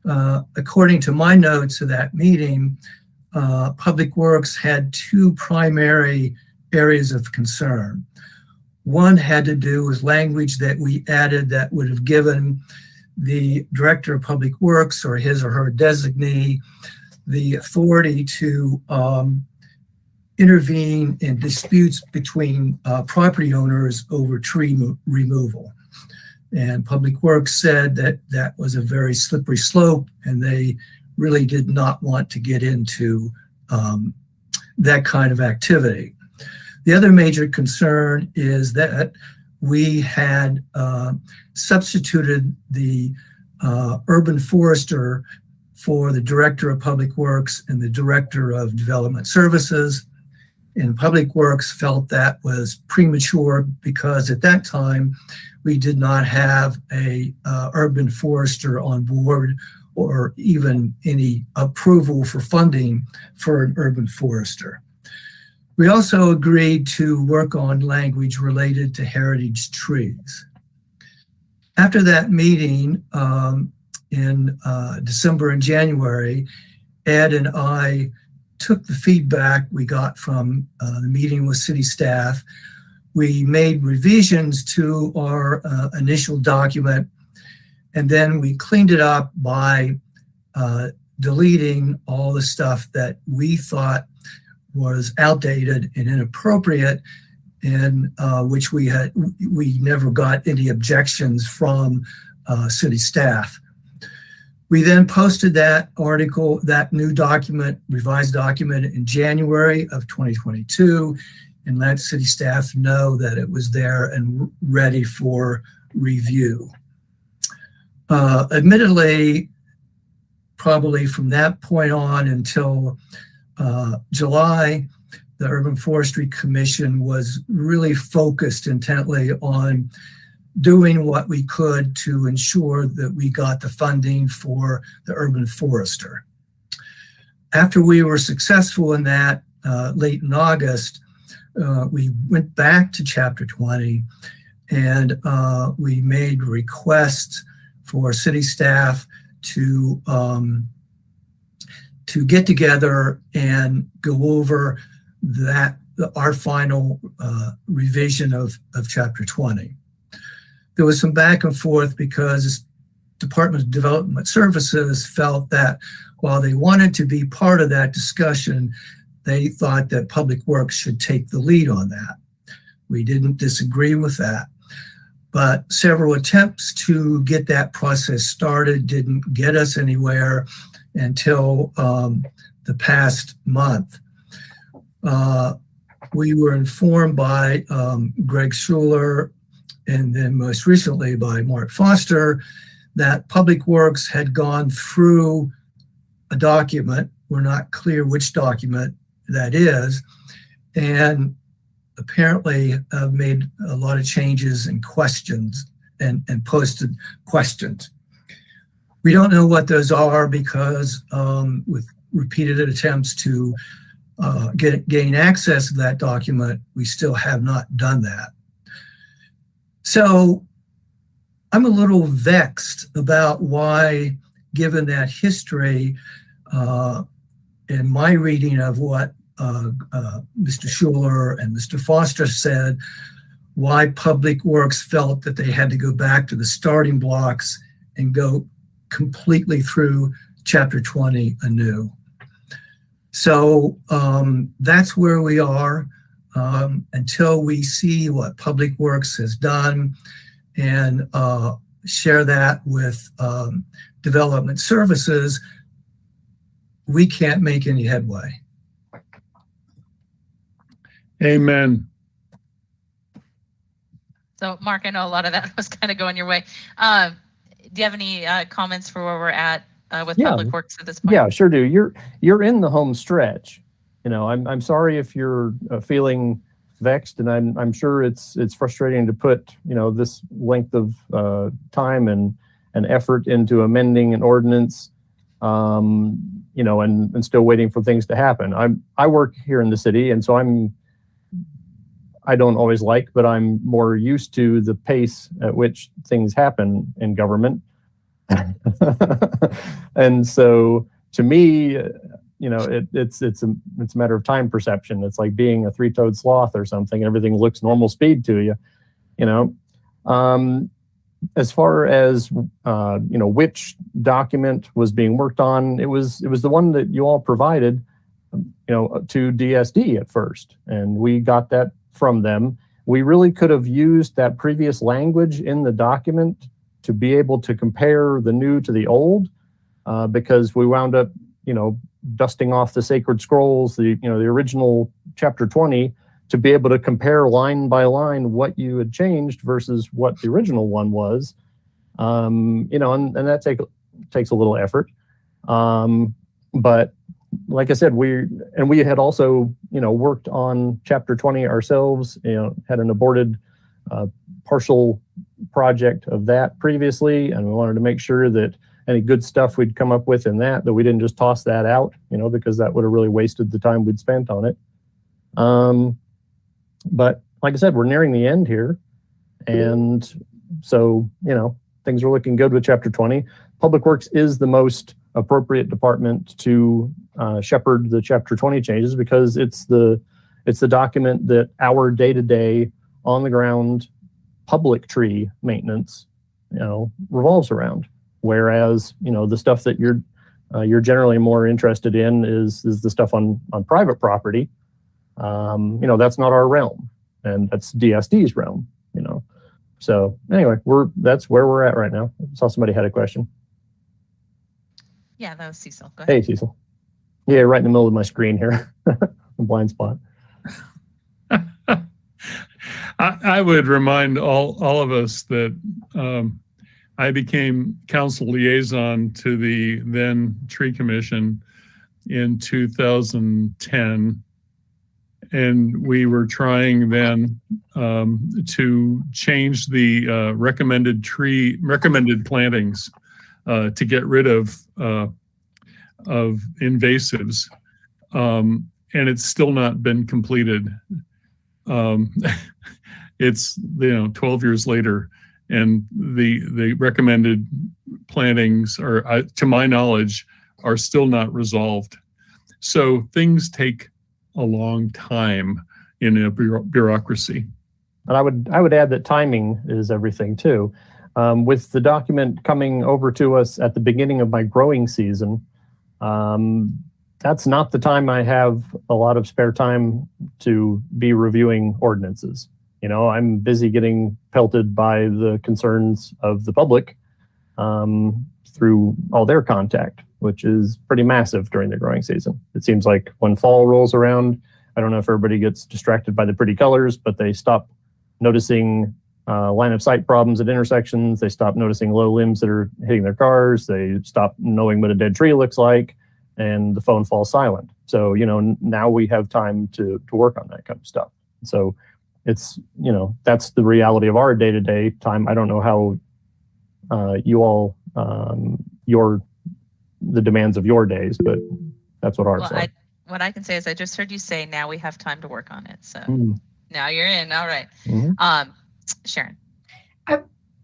According to my notes of that meeting, Public Works had two primary areas of concern. One had to do with language that we added that would have given the Director of Public Works or his or her designee the authority to intervene in disputes between property owners over tree removal. And Public Works said that that was a very slippery slope, and they really did not want to get into that kind of activity. The other major concern is that we had substituted the urban forester for the Director of Public Works and the Director of Development Services. And Public Works felt that was premature because at that time, we did not have a urban forester on board or even any approval for funding for an urban forester. We also agreed to work on language related to heritage trees. After that meeting in December and January, Ed and I took the feedback we got from the meeting with city staff. We made revisions to our initial document, and then we cleaned it up by deleting all the stuff that we thought was outdated and inappropriate, and which we never got any objections from city staff. We then posted that article, that new document, revised document in January of 2022, and let city staff know that it was there and ready for review. Admittedly, probably from that point on until July, the Urban Forestry Commission was really focused intently on doing what we could to ensure that we got the funding for the urban forester. After we were successful in that late in August, we went back to Chapter 20 and we made requests for city staff to get together and go over our final revision of Chapter 20. There was some back and forth because Department of Development Services felt that while they wanted to be part of that discussion, they thought that Public Works should take the lead on that. We didn't disagree with that, but several attempts to get that process started didn't get us anywhere until the past month. We were informed by Greg Schuler and then most recently by Mark Foster that Public Works had gone through a document. We're not clear which document that is, and apparently made a lot of changes and questions and posted questions. We don't know what those are because with repeated attempts to gain access to that document, we still have not done that. So I'm a little vexed about why, given that history and my reading of what Mr. Schuler and Mr. Foster said, why Public Works felt that they had to go back to the starting blocks and go completely through Chapter 20 anew. So that's where we are until we see what Public Works has done and share that with Development Services. We can't make any headway. Amen. So, Mark, I know a lot of that was kind of going your way. Do you have any comments for where we're at with Public Works at this point? Yeah, sure do. You're in the home stretch. You know, I'm sorry if you're feeling vexed, and I'm sure it's frustrating to put this length of time and effort into amending an ordinance you know, and still waiting for things to happen. I work here in the city, and so I don't always like, but I'm more used to the pace at which things happen in government. And so to me, you know, it's a matter of time perception. It's like being a three-toed sloth or something. Everything looks normal speed to you, you know. As far as you know, which document was being worked on, it was the one that you all provided, you know, to DSD at first, and we got that from them. We really could have used that previous language in the document to be able to compare the new to the old, because we wound up, you know, dusting off the sacred scrolls, the original chapter 20, to be able to compare line by line what you had changed versus what the original one was. You know, and that takes a little effort. But like I said, we had also, you know, worked on chapter 20 ourselves, you know, had an aborted partial project of that previously, and we wanted to make sure that any good stuff we'd come up with in that we didn't just toss that out, you know, because that would have really wasted the time we'd spent on it. But like I said, we're nearing the end here, and so, you know, things are looking good with chapter 20. Public Works is the most appropriate department to shepherd the chapter 20 changes, because it's the document that our day-to-day on the ground public tree maintenance, you know, revolves around. Whereas, you know, the stuff that you're generally more interested in is the stuff on private property. You know, that's not our realm, and that's DSD's realm, you know. So anyway, that's where we're at right now. I saw somebody had a question. Yeah, that was Cecil. Go ahead. Hey, Cecil. Yeah, right in the middle of my screen here. Blind spot. I would remind all of us that I became council liaison to the then Tree Commission in 2010. And we were trying then to change the recommended plantings to get rid of invasives, and it's still not been completed. It's 12 years later, and the recommended plantings are, to my knowledge, are still not resolved. So things take a long time in a bureaucracy. And I would add that timing is everything too. With the document coming over to us at the beginning of my growing season, that's not the time I have a lot of spare time to be reviewing ordinances. You know, I'm busy getting pelted by the concerns of the public through all their contact, which is pretty massive during the growing season. It seems like when fall rolls around, I don't know if everybody gets distracted by the pretty colors, but they stop noticing line of sight problems at intersections. They stop noticing low limbs that are hitting their cars. They stop knowing what a dead tree looks like, and the phone falls silent. So, you know, now we have time to work on that kind of stuff. So it's, you know, that's the reality of our day-to-day time. I don't know how you all, the demands of your days, but that's what ours are. What I can say is I just heard you say now we have time to work on it. So now you're in. All right. Sharon.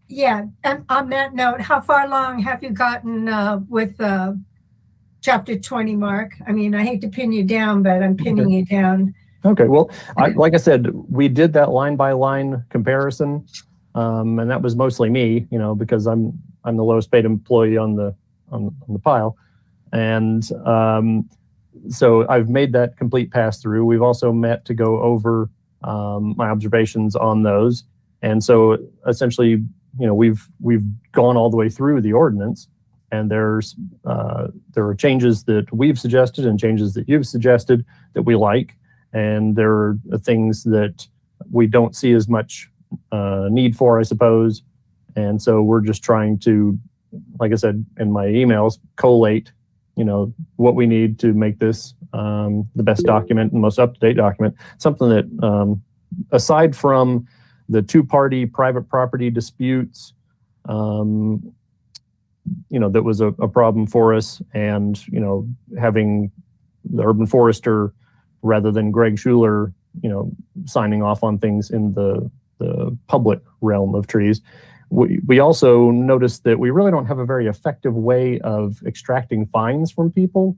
Yeah. And on that note, how far along have you gotten with chapter 20, Mark? I mean, I hate to pin you down, but I'm pinning you down. Okay. Well, like I said, we did that line by line comparison. And that was mostly me, you know, because I'm the lowest paid employee on the pile. And so I've made that complete pass through. We've also met to go over my observations on those. And so essentially, you know, we've gone all the way through the ordinance, and there are changes that we've suggested and changes that you've suggested that we like. And there are things that we don't see as much need for, I suppose. And so we're just trying to, like I said in my emails, collate, you know, what we need to make this the best document and most up-to-date document. Something that, aside from the two-party private property disputes, that was a problem for us. And, having the urban forester rather than Greg Schuler, signing off on things in the public realm of trees. We also noticed that we really don't have a very effective way of extracting fines from people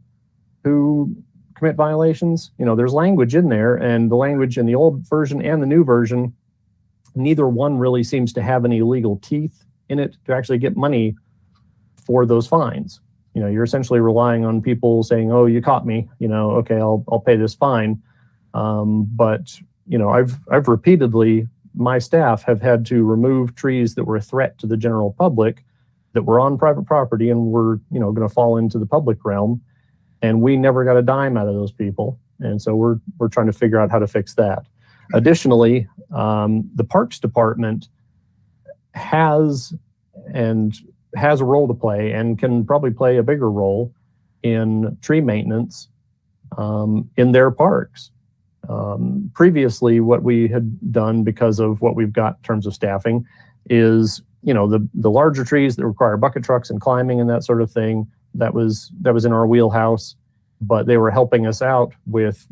who commit violations. There's language in there, and the language in the old version and the new version, neither one really seems to have any legal teeth in it to actually get money for those fines. You're essentially relying on people saying, "Oh, you caught me. Okay, I'll pay this fine." But I've repeatedly, my staff have had to remove trees that were a threat to the general public, that were on private property and were going to fall into the public realm, and we never got a dime out of those people. And so we're trying to figure out how to fix that. Additionally, the Parks Department has a role to play and can probably play a bigger role in tree maintenance in their parks. Previously, what we had done, because of what we've got in terms of staffing, is the larger trees that require bucket trucks and climbing and that sort of thing, that was in our wheelhouse. But they were helping us out with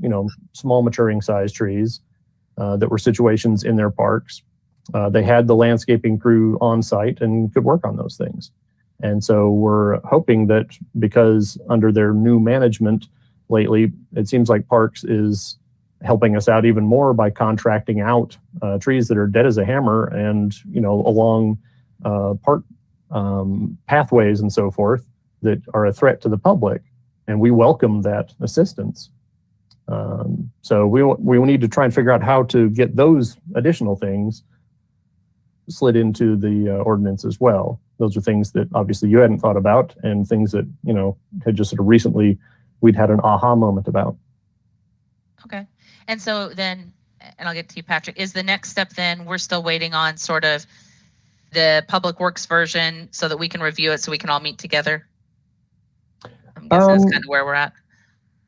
small maturing size trees that were situations in their parks. They had the landscaping crew on site and could work on those things. And so we're hoping that, because under their new management lately, it seems like Parks is helping us out even more by contracting out trees that are dead as a hammer and along park pathways and so forth that are a threat to the public, and we welcome that assistance. So we need to try and figure out how to get those additional things slid into the ordinance as well. Those are things that obviously you hadn't thought about, and things that had just sort of recently we'd had an aha moment about. Okay. And so then, and I'll get to you, Patrick, is the next step then, we're still waiting on sort of the Public Works version so that we can review it, so we can all meet together? I'm guessing that's kind of where we're at.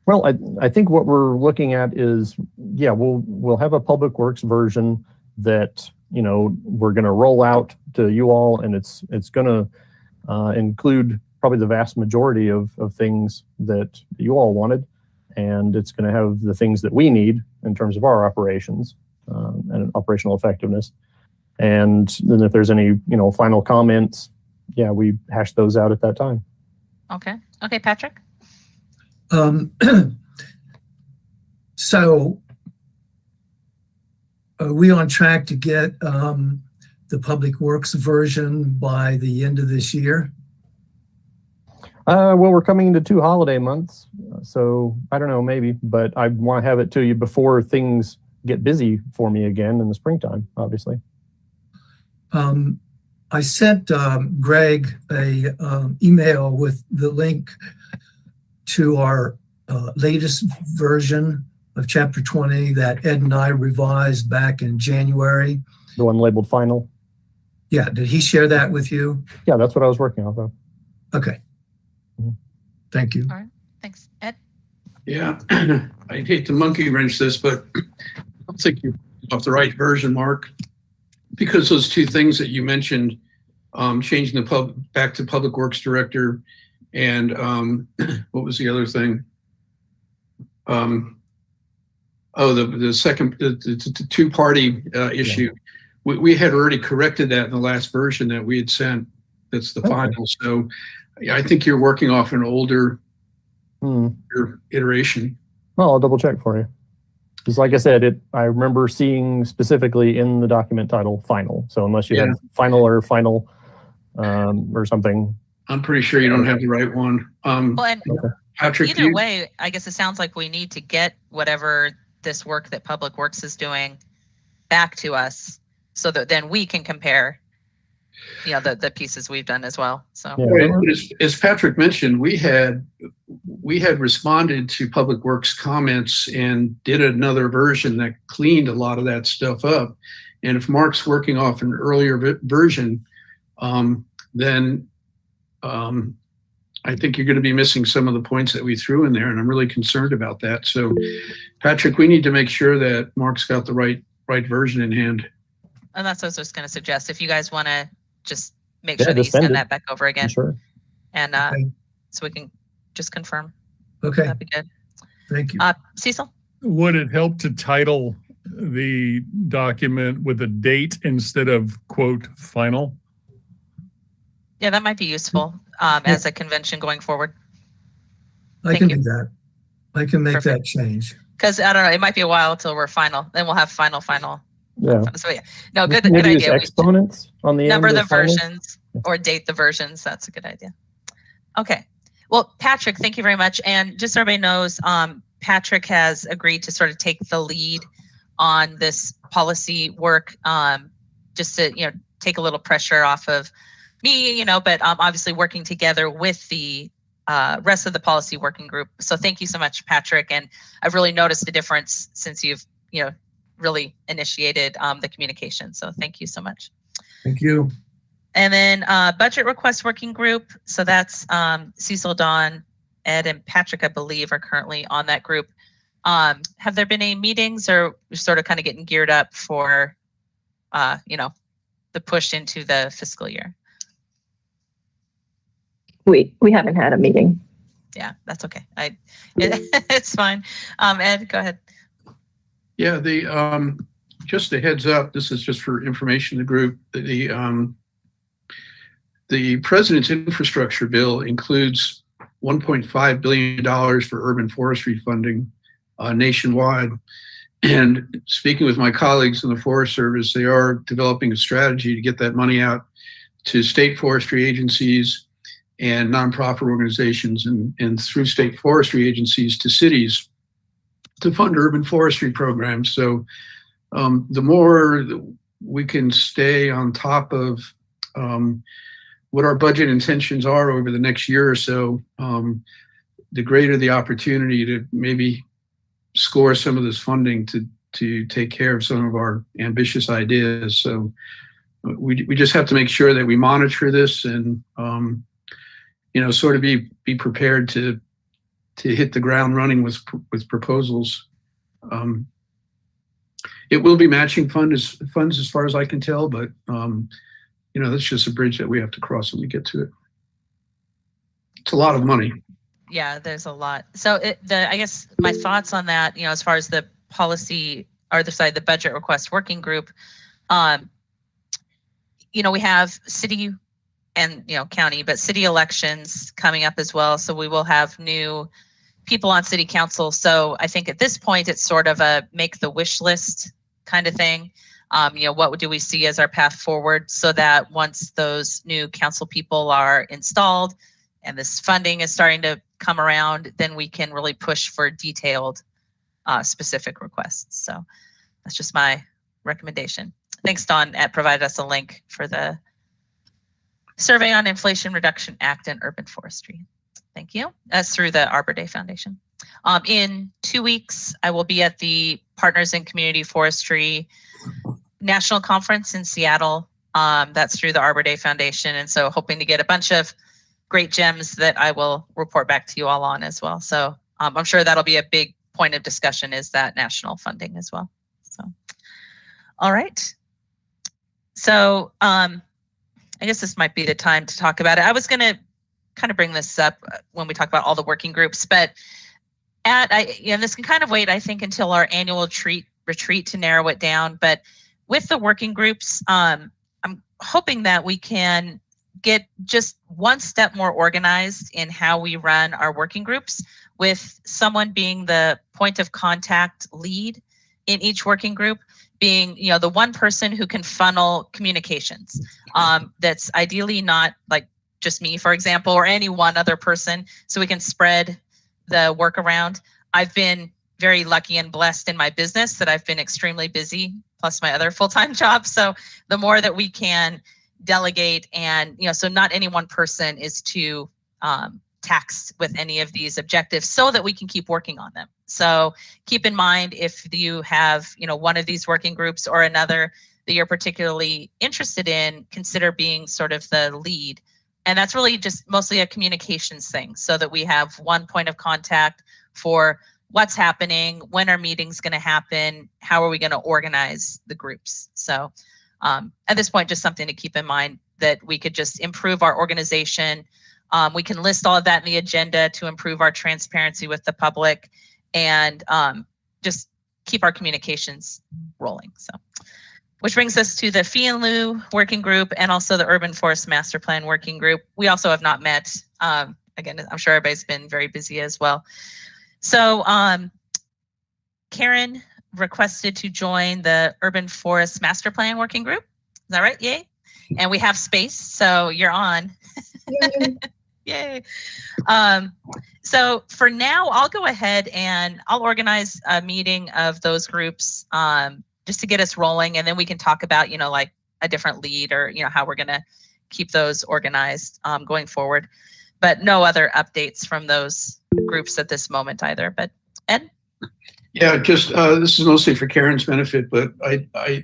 Well, I think what we're looking at is, we'll have a Public Works version that, we're going to roll out to you all, and it's going to include probably the vast majority of things that you all wanted. And it's going to have the things that we need in terms of our operations and operational effectiveness. And then if there's any, final comments, we hash those out at that time. Okay. Okay, Patrick? So are we on track to get the Public Works version by the end of this year? Well, we're coming into 2 holiday months, so I don't know, maybe, but I want to have it to you before things get busy for me again in the springtime, obviously. I sent Greg a email with the link to our latest version of Chapter 20 that Ed and I revised back in January. The one labeled final? Yeah, did he share that with you? Yeah, that's what I was working off of. Okay. Thank you. All right. Thanks. Ed? Yeah, I hate to monkey wrench this, but I don't think you're off the right version, Mark, because those 2 things that you mentioned, changing the back to Public Works Director, and what was the other thing? The second, the 2-party issue. We had already corrected that in the last version that we had sent. That's the final. So I think you're working off an older iteration. Well, I'll double check for you. Because like I said, I remember seeing specifically in the document title final. So unless you had final or something. I'm pretty sure you don't have the right one. Well, and Patrick, either way, I guess it sounds like we need to get whatever this work that Public Works is doing back to us, so that then we can compare the pieces we've done as well. So as Patrick mentioned, we had responded to Public Works comments and did another version that cleaned a lot of that stuff up. And if Mark's working off an earlier version, then I think you're going to be missing some of the points that we threw in there, and I'm really concerned about that. So, Patrick, we need to make sure that Mark's got the right version in hand. And that's what I was just going to suggest. If you guys want to just make sure that you send that back over again. Sure. and Okay. so we can just confirm. Okay, That'd be good. thank you. Cecil? Would it help to title the document with a date instead of quote final? Yeah, that might be useful as a convention going forward. I can do that. I can make that change. Because I don't know, it might be a while till we're final. Then we'll have final. Yeah. So yeah, no, Just good maybe use idea. exponents on the Number end the of final. versions or date the versions. That's a good idea. Okay. Well, Patrick, thank you very much. And just so everybody knows, Patrick has agreed to sort of take the lead on this policy work, just to, take a little pressure off of me, but obviously working together with the rest of the policy working group. So thank you so much, Patrick. And I've really noticed a difference since you've, really initiated the communication. So thank you so much. Thank you. And then budget request working group. So that's Cecil, Dawn, Ed, and Patrick, I believe, are currently on that group. Have there been any meetings, or we're sort of kind of getting geared up for, the push into the fiscal year? We haven't had a meeting. Yeah, that's okay. It's fine. Ed, go ahead. Yeah, just a heads up, this is just for information to the group. The President's infrastructure bill includes $1.5 billion for urban forestry funding nationwide. And speaking with my colleagues in the Forest Service, they are developing a strategy to get that money out to state forestry agencies and nonprofit organizations and through state forestry agencies to cities to fund urban forestry programs. So the more we can stay on top of what our budget intentions are over the next year or so, the greater the opportunity to maybe score some of this funding to take care of some of our ambitious ideas. So we just have to make sure that we monitor this and sort of be prepared to hit the ground running with proposals. It will be matching funds as far as I can tell, but that's just a bridge that we have to cross when we get to it. It's a lot of money. Yeah, there's a lot. So I guess my thoughts on that, as far as the policy or the budget request working group, we have city and, county, but city elections coming up as well. So we will have new people on city council. So I think at this point, it's sort of a make the wish list kind of thing. What do we see as our path forward, so that once those new council people are installed and this funding is starting to come around, then we can really push for detailed, specific requests. So that's just my recommendation. Thanks, Dawn, provided us a link for the Survey on Inflation Reduction Act and Urban Forestry. Thank you. That's through the Arbor Day Foundation. In 2 weeks, I will be at the Partners in Community Forestry National Conference in Seattle. That's through the Arbor Day Foundation. And so hoping to get a bunch of great gems that I will report back to you all on as well. So I'm sure that'll be a big point of discussion, is that national funding as well. So, all right. So I guess this might be the time to talk about it. I was going to kind of bring this up when we talk about all the working groups, but this can kind of wait, I think, until our annual retreat to narrow it down. But with the working groups, I'm hoping that we can get just one step more organized in how we run our working groups, with someone being the point of contact lead in each working group, being the one person who can funnel communications. That's ideally not like just me, for example, or any one other person, so we can spread the work around. I've been very lucky and blessed in my business that I've been extremely busy, plus my other full-time job. So the more that we can delegate, and so not any one person is too taxed with any of these objectives, so that we can keep working on them. So keep in mind, if you have one of these working groups or another that you're particularly interested in, consider being sort of the lead. And that's really just mostly a communications thing, so that we have one point of contact for what's happening, when are meetings going to happen, how are we going to organize the groups. So at this point, just something to keep in mind, that we could just improve our organization We can list all of that in the agenda to improve our transparency with the public and just keep our communications rolling. So, which brings us to the fee and lieu working group and also the urban forest master plan working group. We also have not met. Again, I'm sure everybody's been very busy as well. So Karen requested to join the urban forest master plan working group. Is that right? Yay. And we have space, so you're on. Yay. So for now, I'll go ahead and I'll organize a meeting of those groups just to get us rolling. And then we can talk about, like a different lead or, how we're going to keep those organized going forward. But no other updates from those groups at this moment either. But Ed? Yeah, just this is mostly for Karen's benefit, but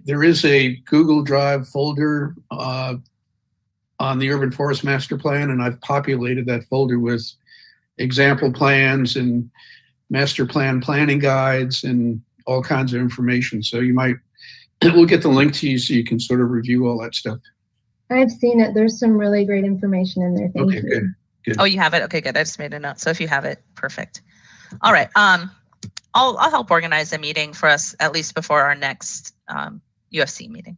there is a Google Drive folder on the Urban Forest Master Plan, and I've populated that folder with example plans and master plan planning guides and all kinds of information. So we'll get the link to you so you can sort of review all that stuff. I've seen it. There's some really great information in there. Thank you. Good. Oh, you have it? Okay, good. I just made a note. So if you have it, perfect. All right. I'll help organize a meeting for us at least before our next UFC meeting.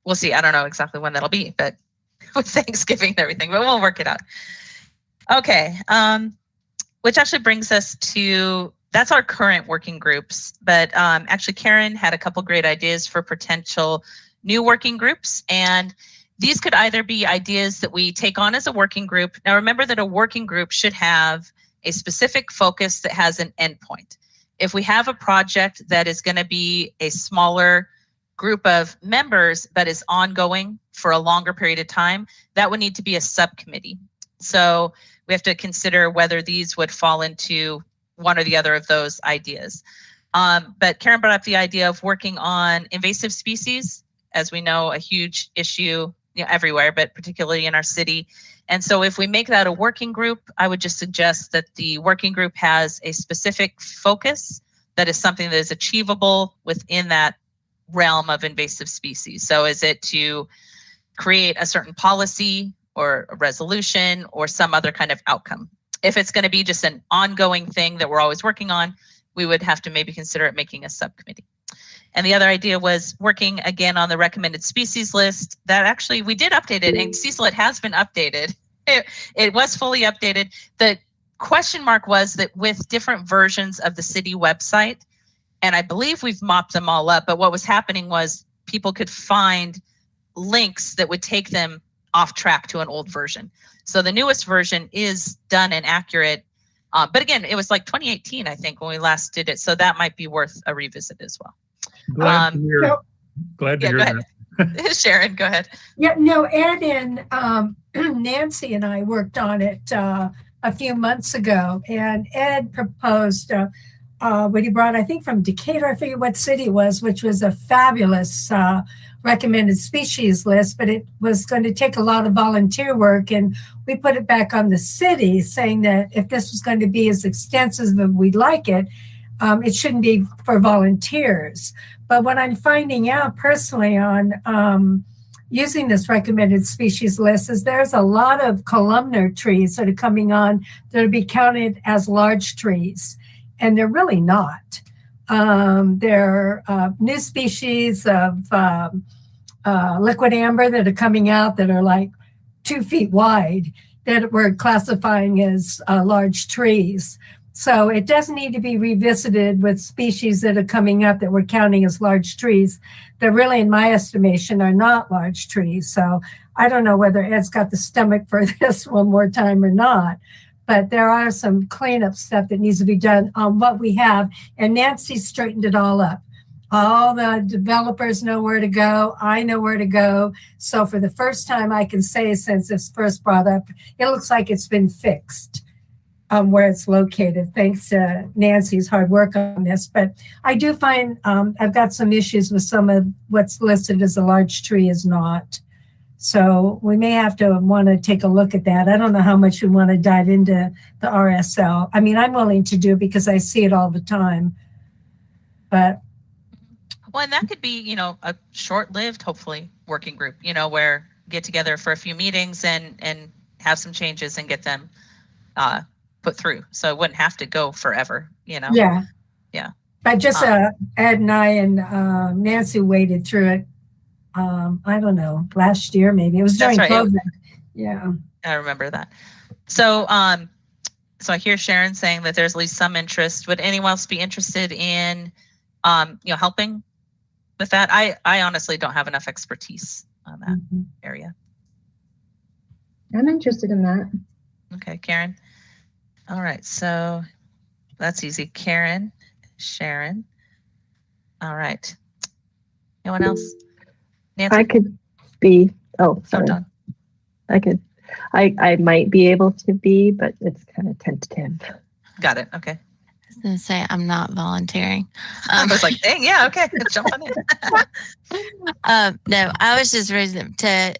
We'll see. I don't know exactly when that'll be, but with Thanksgiving and everything, but we'll work it out. Okay. Which actually brings us to, that's our current working groups, but actually Karen had a couple great ideas for potential new working groups. And these could either be ideas that we take on as a working group. Now remember that a working group should have a specific focus that has an endpoint. If we have a project that is going to be a smaller group of members but is ongoing for a longer period of time, that would need to be a subcommittee. So we have to consider whether these would fall into one or the other of those ideas. But Karen brought up the idea of working on invasive species, as we know, a huge issue everywhere, but particularly in our city. And so if we make that a working group, I would just suggest that the working group has a specific focus that is something that is achievable within that realm of invasive species. So is it to create a certain policy or a resolution or some other kind of outcome? If it's going to be just an ongoing thing that we're always working on, we would have to maybe consider it making a subcommittee. And the other idea was working again on the recommended species list. That actually, we did update it, and Cecil, it has been updated. It was fully updated. The question mark was that with different versions of the city website, and I believe we've mopped them all up, but what was happening was people could find links that would take them off track to an old version. So the newest version is done and accurate. But again, it was like 2018, I think, when we last did it. So that might be worth a revisit as well. Glad to hear that. Sharon, go ahead. Yeah, no, Ed and Nancy and I worked on it a few months ago, and Ed proposed what he brought, I think from Decatur, I forget what city it was, which was a fabulous recommended species list, but it was going to take a lot of volunteer work, and we put it back on the city, saying that if this was going to be as extensive as we'd like it, it shouldn't be for volunteers. But what I'm finding out personally on using this recommended species list is there's a lot of columnar trees that are coming on that will be counted as large trees, and they're really not. There are new species of liquid amber that are coming out that are like 2 feet wide that we're classifying as large trees. So it does need to be revisited with species that are coming up that we're counting as large trees that really, in my estimation, are not large trees. So I don't know whether Ed's got the stomach for this one more time or not, but there are some cleanup stuff that needs to be done on what we have. And Nancy straightened it all up. All the developers know where to go. I know where to go. So for the first time, I can say since it's first brought up, it looks like it's been fixed. Where it's located, thanks to Nancy's hard work on this. But I do find I've got some issues with some of what's listed as a large tree is not. So we may have to want to take a look at that. I don't know how much we want to dive into the RSL. I mean, I'm willing to do it because I see it all the time. But well, and that could be, a short-lived, hopefully, working group, where get together for a few meetings and have some changes and get them put through. So it wouldn't have to go forever, you know? Yeah. Yeah. But just Ed and I and Nancy waded through it. I don't know, last year maybe. It was during That's right. COVID. Yeah. I remember that. So, so I hear Sharon saying that there's at least some interest. Would anyone else be interested in, helping with that? I honestly don't have enough expertise on that area. I'm interested in that. Okay, Karen. All right, so that's easy. Karen, Sharon. All right. Anyone else? Nancy? I could be. Oh, sorry. Don. I could. I might be able to be, but it's kind of tentative. Got it. Okay. I was going to say I'm not volunteering. I was like, dang, yeah, okay, jump on in. No, I was just raising to,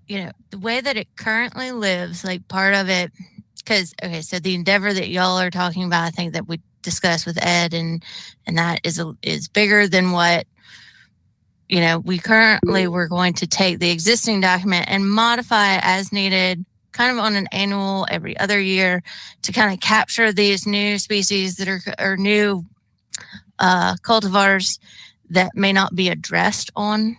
the way that it currently lives, like part of it, because, okay, so the endeavor that y'all are talking about, I think that we discussed with Ed, and that is bigger than what, we currently, we're going to take the existing document and modify it as needed, kind of on an annual, every other year, to kind of capture these new species that are new cultivars that may not be addressed on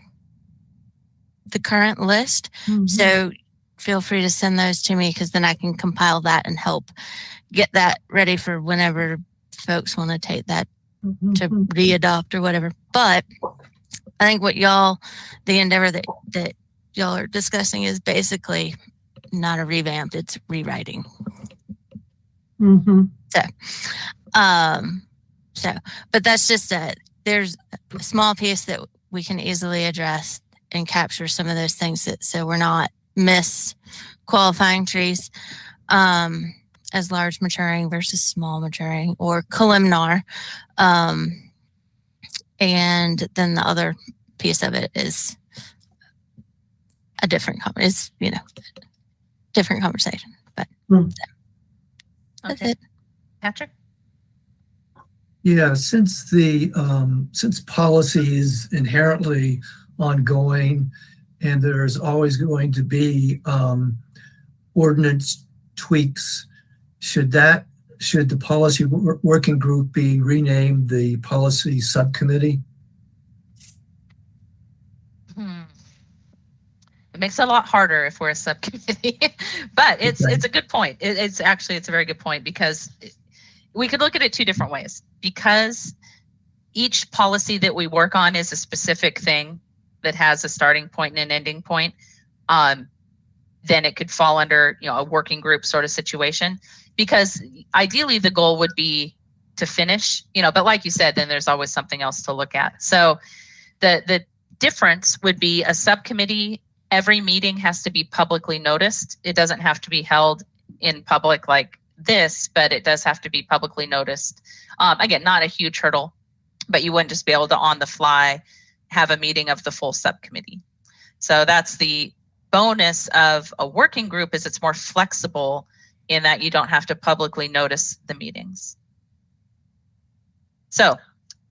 the current list. So feel free to send those to me, because then I can compile that and help get that ready for whenever folks want to take that to re-adopt or whatever. But I think what the endeavor that y'all are discussing is basically not a revamp, it's rewriting. So, but that's just there's a small piece that we can easily address and capture some of those things so we're not misqualifying trees as large maturing versus small maturing or columnar. And then the other piece of it is a different different conversation. But that's Okay. it. Patrick? Yeah, since policy is inherently ongoing, and there's always going to be ordinance tweaks, should the policy working group be renamed the policy subcommittee? It makes it a lot harder if we're a subcommittee, but it's a good point. It's a very good point, because we could look at it two different ways. Because each policy that we work on is a specific thing that has a starting point and an ending point, then it could fall under a working group sort of situation. Because ideally the goal would be to finish, but like you said, then there's always something else to look at. So the difference would be a subcommittee. Every meeting has to be publicly noticed. It doesn't have to be held in public like this, but it does have to be publicly noticed. Again, not a huge hurdle, but you wouldn't just be able to on the fly have a meeting of the full subcommittee. So that's the bonus of a working group, is it's more flexible in that you don't have to publicly notice the meetings. So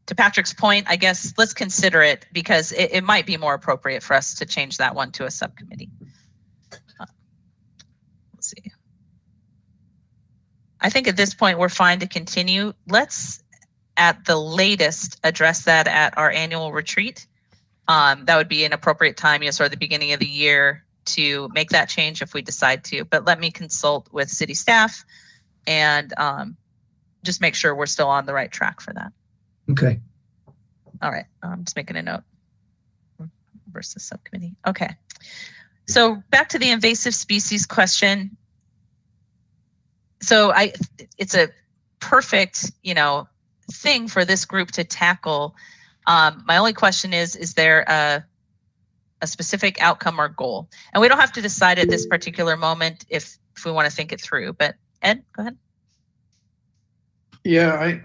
to Patrick's point, I guess let's consider it, because it might be more appropriate for us to change that one to a subcommittee. Let's see. I think at this point we're fine to continue. Let's, at the latest, address that at our annual retreat. That would be an appropriate time, sort of the beginning of the year, to make that change if we decide to. But let me consult with city staff and just make sure we're still on the right track for that. Okay. All right. I'm just making a note. Versus subcommittee. Okay. So back to the invasive species question. So it's a perfect, thing for this group to tackle. My only question is there a specific outcome or goal? And we don't have to decide at this particular moment if we want to think it through. But Ed, go ahead. Yeah,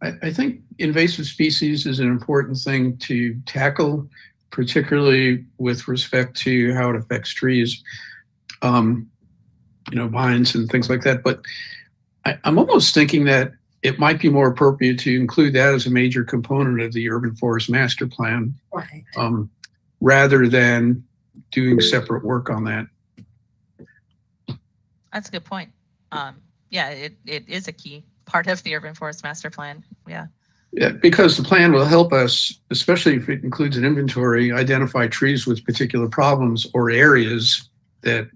I think invasive species is an important thing to tackle, particularly with respect to how it affects trees, vines and things like that. But I'm almost thinking that it might be more appropriate to include that as a major component of the urban forest master plan, Right. rather than doing separate work on that. That's a good point. Yeah, it is a key part of the urban forest master plan. Yeah. Yeah, because the plan will help us, especially if it includes an inventory, identify trees with particular problems or areas that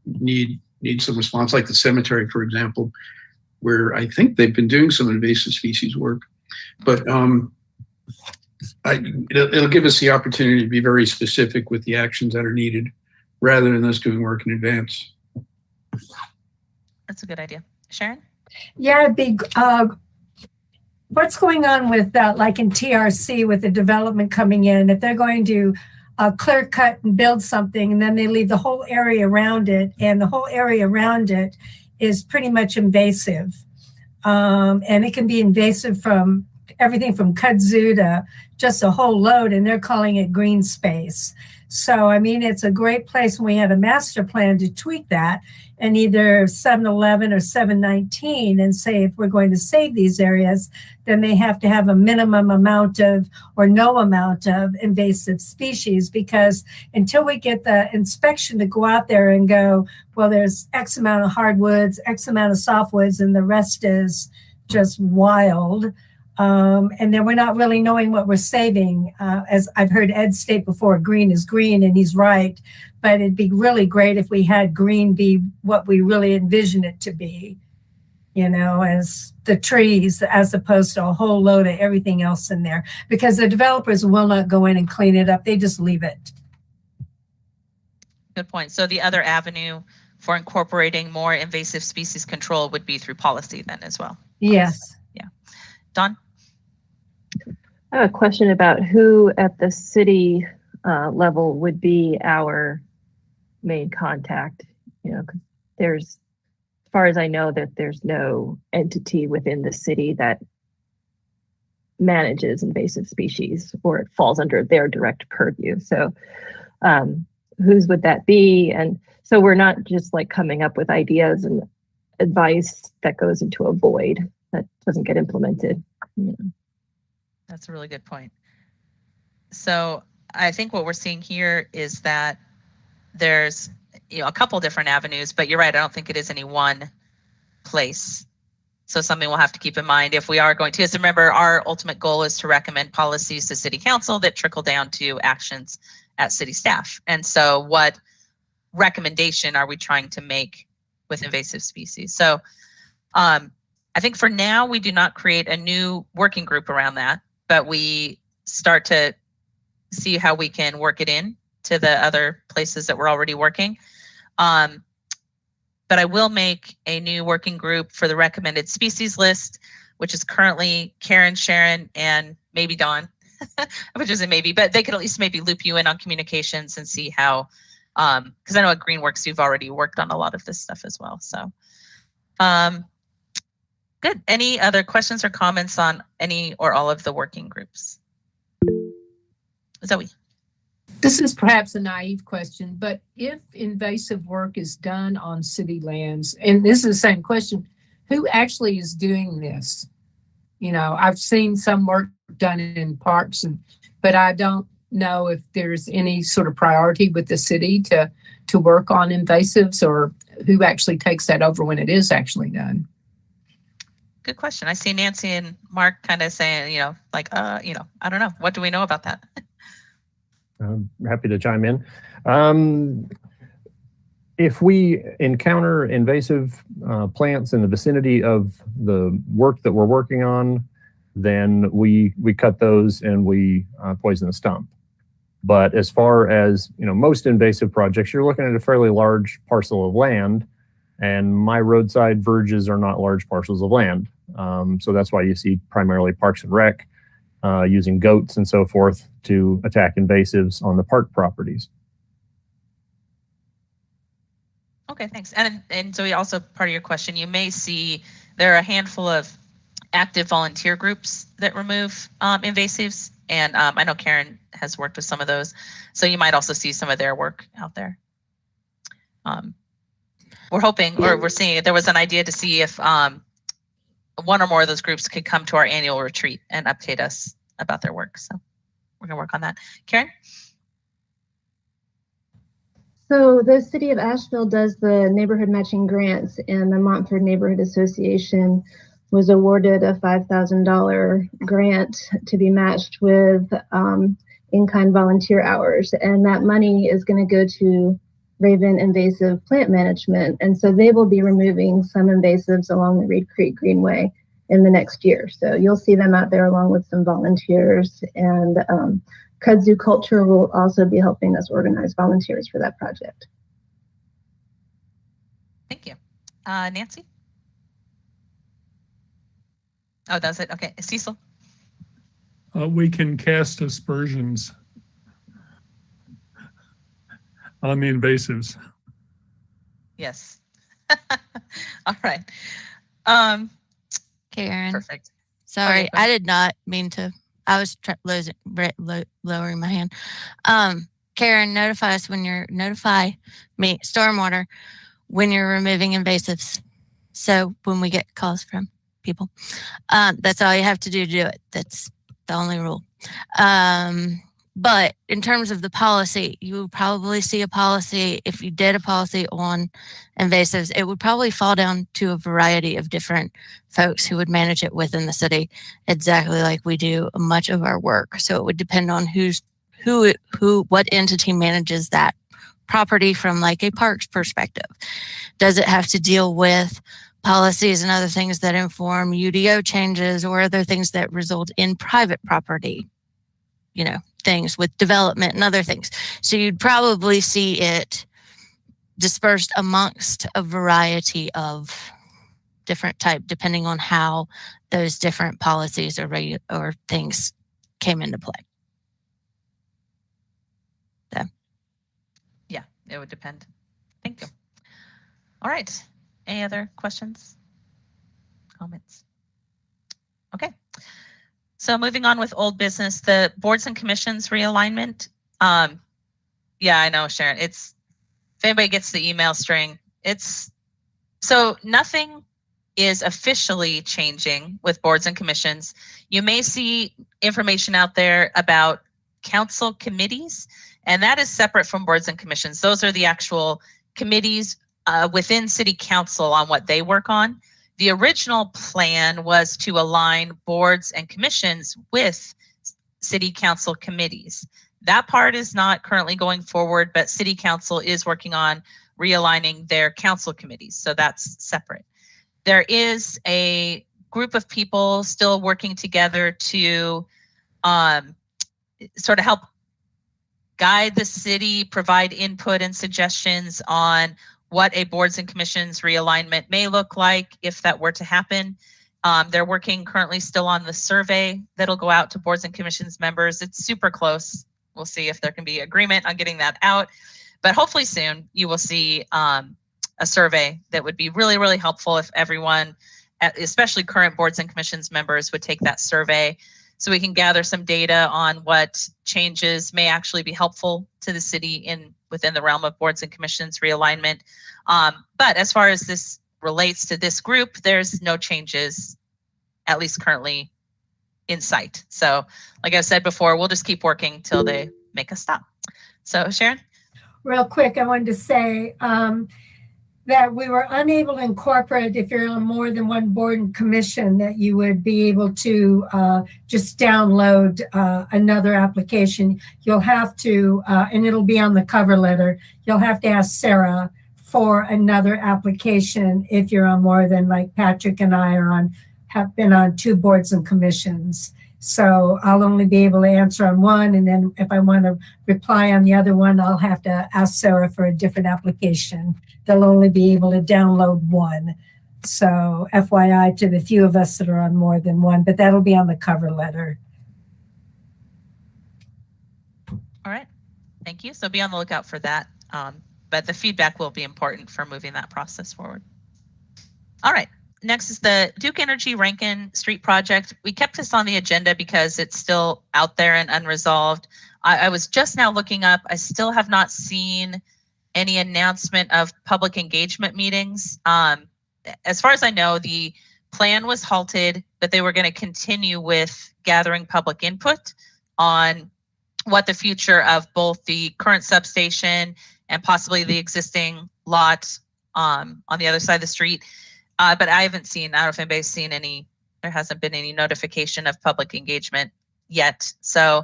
need some response, like the cemetery, for example, where I think they've been doing some invasive species work. But it'll give us the opportunity to be very specific with the actions that are needed, rather than us doing work in advance. That's a good idea. Sharon? Yeah, big. What's going on with that, like in TRC with the development coming in? If they're going to clear cut and build something, and then they leave the whole area around it, and the whole area around it is pretty much invasive. And it can be invasive from everything from kudzu to just a whole load, and they're calling it green space. So, I mean, it's a great place when we have a master plan to tweak that, and either 711 or 719, and say if we're going to save these areas, then they have to have a minimum amount of or no amount of invasive species, because until we get the inspection to go out there and go, well, there's X amount of hardwoods, X amount of softwoods, and the rest is just wild. And then we're not really knowing what we're saving. As I've heard Ed state before, green is green, and he's right. But it'd be really great if we had green be what we really envision it to be, you know, as the trees, as opposed to a whole load of everything else in there. Because the developers will not go in and clean it up. They just leave it. Good point. So the other avenue for incorporating more invasive species control would be through policy then as well. Yes. Yeah. Dawn? I have a question about who at the city level would be our main contact. You know, 'cause there's, as far as I know, that there's no entity within the city that manages invasive species, or it falls under their direct purview. So whose would that be? And so we're not just like coming up with ideas and advice that goes into a void that doesn't get implemented. You know. That's a really good point. So I think what we're seeing here is that there's, you know, a couple different avenues, but you're right. I don't think it is any one place. So something we'll have to keep in mind if we are going to, because remember, our ultimate goal is to recommend policies to city council that trickle down to actions at city staff. And so what recommendation are we trying to make with invasive species? So I think for now, we do not create a new working group around that, but we start to see how we can work it in to the other places that we're already working. But I will make a new working group for the recommended species list, which is currently Karen, Sharon, and maybe Dawn, which is a maybe, but they could at least maybe loop you in on communications and see how, because I know at Greenworks, you've already worked on a lot of this stuff as well. So good. Any other questions or comments on any or all of the working groups? Zoe. This is perhaps a naive question, but if invasive work is done on city lands, and this is the same question, who actually is doing this? You know, I've seen some work done in parks, but I don't know if there's any sort of priority with the city to work on invasives, or who actually takes that over when it is actually done. Good question. I see Nancy and Mark kind of saying, you know, like, you know, I don't know. What do we know about that? I'm happy to chime in. If we encounter invasive plants in the vicinity of the work that we're working on, then we cut those and we poison the stump. But as far as, you know, most invasive projects, you're looking at a fairly large parcel of land, and my roadside verges are not large parcels of land. So that's why you see primarily Parks and Rec using goats and so forth to attack invasives on the park properties. Okay, thanks. And Zoe, also part of your question, you may see there are a handful of active volunteer groups that remove invasives. And I know Karen has worked with some of those. So you might also see some of their work out there. We're hoping, or we're seeing, there was an idea to see if one or more of those groups could come to our annual retreat and update us about their work. So we're gonna work on that. Karen? So the city of Asheville does the neighborhood matching grants, and the Montford Neighborhood Association was awarded a $5,000 grant to be matched with in-kind volunteer hours. And that money is going to go to Raven Invasive Plant Management. And so they will be removing some invasives along the Reed Creek Greenway in the next year. So you'll see them out there along with some volunteers, and Kudzu Culture will also be helping us organize volunteers for that project. Thank you. Nancy? Oh, that's it. Okay. Cecil? We can cast aspersions on the invasives. Yes. All right. Karen. Perfect. Sorry, Okay, I did not mean to. I was lowering my hand. Karen, notify me, stormwater, when you're removing invasives. So when we get calls from people, that's all you have to do it. That's the only rule. But in terms of the policy, you would probably see a policy, if you did a policy on invasives, it would probably fall down to a variety of different folks who would manage it within the city, exactly like we do much of our work. So it would depend on what entity manages that property from like a parks perspective. Does it have to deal with policies and other things that inform UDO changes or other things that result in private property? Things with development and other things. So you'd probably see it dispersed amongst a variety of different type, depending on how those different policies or things came into play. So. Yeah, it would depend. Thank you. All right. Any other questions? Comments? Okay. So moving on with old business, the boards and commissions realignment. Yeah, I know, Sharon. If anybody gets the email string, so nothing is officially changing with boards and commissions. You may see information out there about council committees, and that is separate from boards and commissions. Those are the actual committees within city council on what they work on. The original plan was to align boards and commissions with city council committees. That part is not currently going forward, but city council is working on realigning their council committees. So that's separate. There is a group of people still working together to sort of help guide the city, provide input and suggestions on what a boards and commissions realignment may look like if that were to happen. They're working currently still on the survey that'll go out to boards and commissions members. It's super close. We'll see if there can be agreement on getting that out. But hopefully soon you will see a survey that would be really, really helpful if everyone, especially current boards and commissions members, would take that survey so we can gather some data on what changes may actually be helpful to the city within the realm of boards and commissions realignment. But as far as this relates to this group, there's no changes, at least currently, in sight. So like I said before, we'll just keep working till they make us stop. So Sharon? Real quick, I wanted to say that we were unable to incorporate, if you're on more than one board and commission, that you would be able to just download another application. You'll have to, and it'll be on the cover letter, you'll have to ask Sarah for another application if you're on more than, like Patrick and I have been on 2 boards and commissions. So I'll only be able to answer on one, and then if I want to reply on the other one, I'll have to ask Sarah for a different application. They'll only be able to download one. So FYI to the few of us that are on more than one, but that'll be on the cover letter. All right. Thank you. So be on the lookout for that. But the feedback will be important for moving that process forward. All right. Next is the Duke Energy Rankin Street project. We kept this on the agenda because it's still out there and unresolved. I was just now looking up. I still have not seen any announcement of public engagement meetings. As far as I know, the plan was halted, but they were going to continue with gathering public input on what the future of both the current substation and possibly the existing lot on the other side of the street. But I haven't seen, I don't know if anybody's seen any, there hasn't been any notification of public engagement yet. So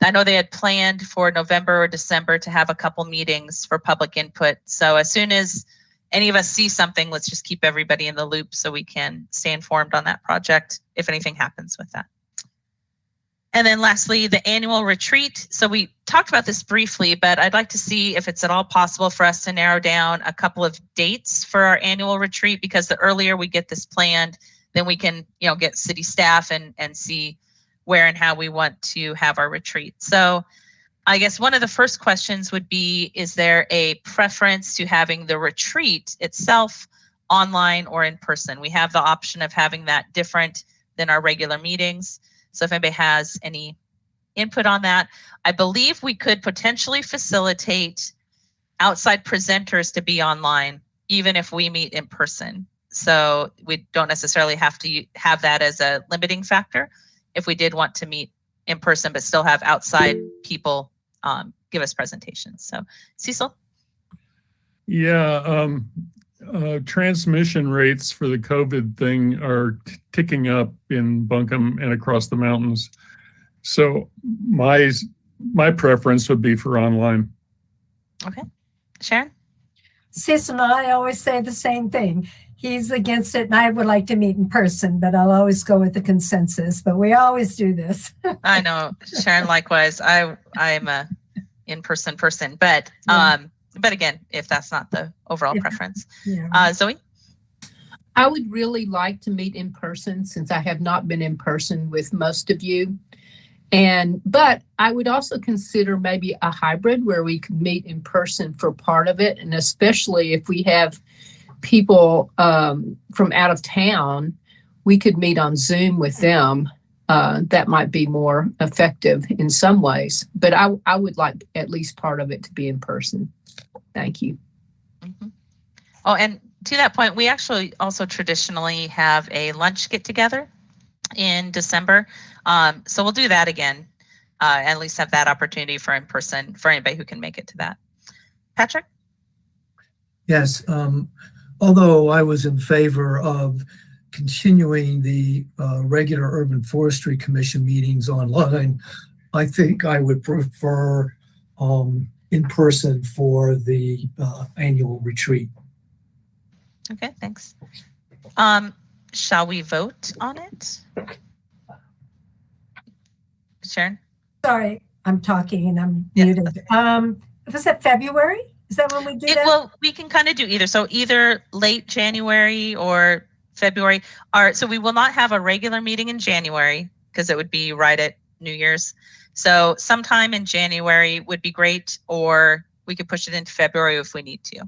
I know they had planned for November or December to have a couple meetings for public input. So as soon as any of us see something, let's just keep everybody in the loop so we can stay informed on that project if anything happens with that. And then lastly, the annual retreat. So we talked about this briefly, but I'd like to see if it's at all possible for us to narrow down a couple of dates for our annual retreat, because the earlier we get this planned, then we can, get city staff and see where and how we want to have our retreat. So I guess one of the first questions would be, is there a preference to having the retreat itself online or in person? We have the option of having that different than our regular meetings. So if anybody has any input on that, I believe we could potentially facilitate outside presenters to be online, even if we meet in person. So we don't necessarily have to have that as a limiting factor if we did want to meet in person, but still have outside people give us presentations. So Cecil? Yeah, transmission rates for the COVID thing are ticking up in Buncombe and across the mountains. So my preference would be for online. Okay. Sharon? Cecil and I always say the same thing. He's against it, and I would like to meet in person, but I'll always go with the consensus. But we always do this. I know, Sharon. Likewise, I'm a in-person person, but but again, if that's not the overall preference, Zoe. I would really like to meet in person, since I have not been in person with most of you. But I would also consider maybe a hybrid where we could meet in person for part of it, and especially if we have people from out of town, we could meet on Zoom with them. That might be more effective in some ways, but I would like at least part of it to be in person. Thank you. Mm-hmm. Oh, and to that point, we actually also traditionally have a lunch get together in December. So we'll do that again, at least have that opportunity for in person for anybody who can make it to that. Patrick? Yes. Although I was in favor of continuing the regular Urban Forestry Commission meetings online, I think I would prefer in person for the annual retreat. Okay, thanks. Shall we vote on it? Sharon? Sorry, I'm talking and I'm muted. Was that February? Is that when we do that? Well, we can kind of do either. So either late January or February. So we will not have a regular meeting in January because it would be right at New Year's. So sometime in January would be great, or we could push it into February if we need to.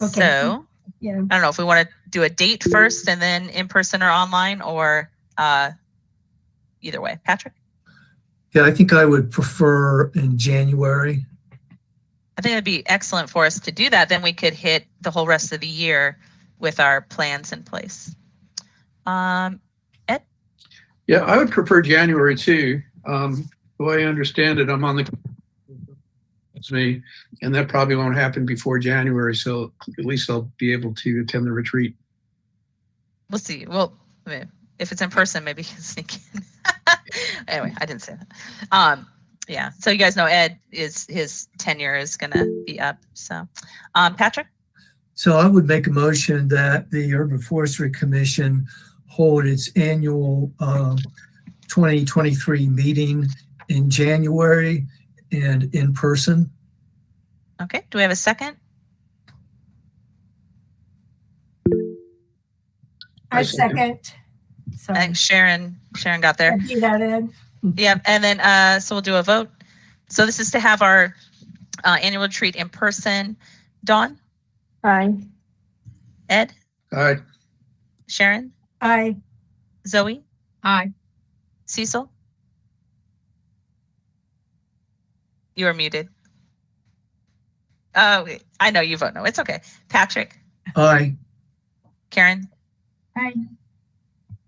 Okay. So I don't know if we want to do a date first and then in person or online, or either way. Patrick? Yeah, I think I would prefer in January. I think it'd be excellent for us to do that. Then we could hit the whole rest of the year with our plans in place. Ed? Yeah, I would prefer January too. The way I understand it, I'm on the it's me, and that probably won't happen before January. So at least I'll be able to attend the retreat. We'll see. Well, if it's in person, maybe you can sneak in. Anyway, I didn't say that. Yeah. So you guys know Ed his tenure is going to be up. So, Patrick. So I would make a motion that the Urban Forestry Commission hold its annual 2023 meeting in January and in person. Okay. Do we have a second? I second. I think Sharon got there. You got it. Yeah, and then so we'll do a vote. So this is to have our annual retreat in person. Dawn? Aye. Ed? Aye. Sharon? Aye. Zoe? Aye. Cecil? You are muted. Oh, I know you vote no. It's okay. Patrick? Aye. Karen? Aye.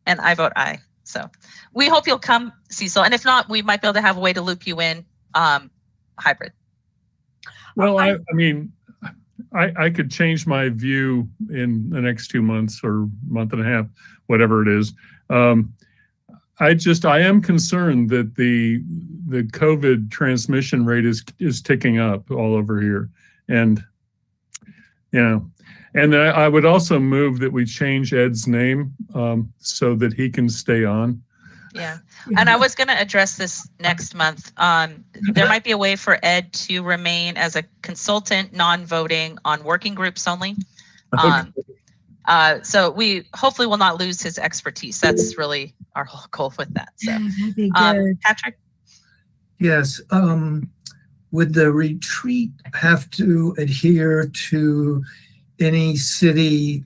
And I vote aye. So we hope you'll come, Cecil. And if not, we might be able to have a way to loop you in hybrid. Well, I mean, I could change my view in the next 2 months or month and a half, whatever it is. I am concerned that the COVID transmission rate is ticking up all over here. And, you know, and I would also move that we change Ed's name so that he can stay on. Yeah. And I was going to address this next month. There might be a way for Ed to remain as a consultant, non-voting on working groups only. So we hopefully will not lose his expertise. That's really our whole goal with that. So, that'd be good. Patrick? Yes. Would the retreat have to adhere to any city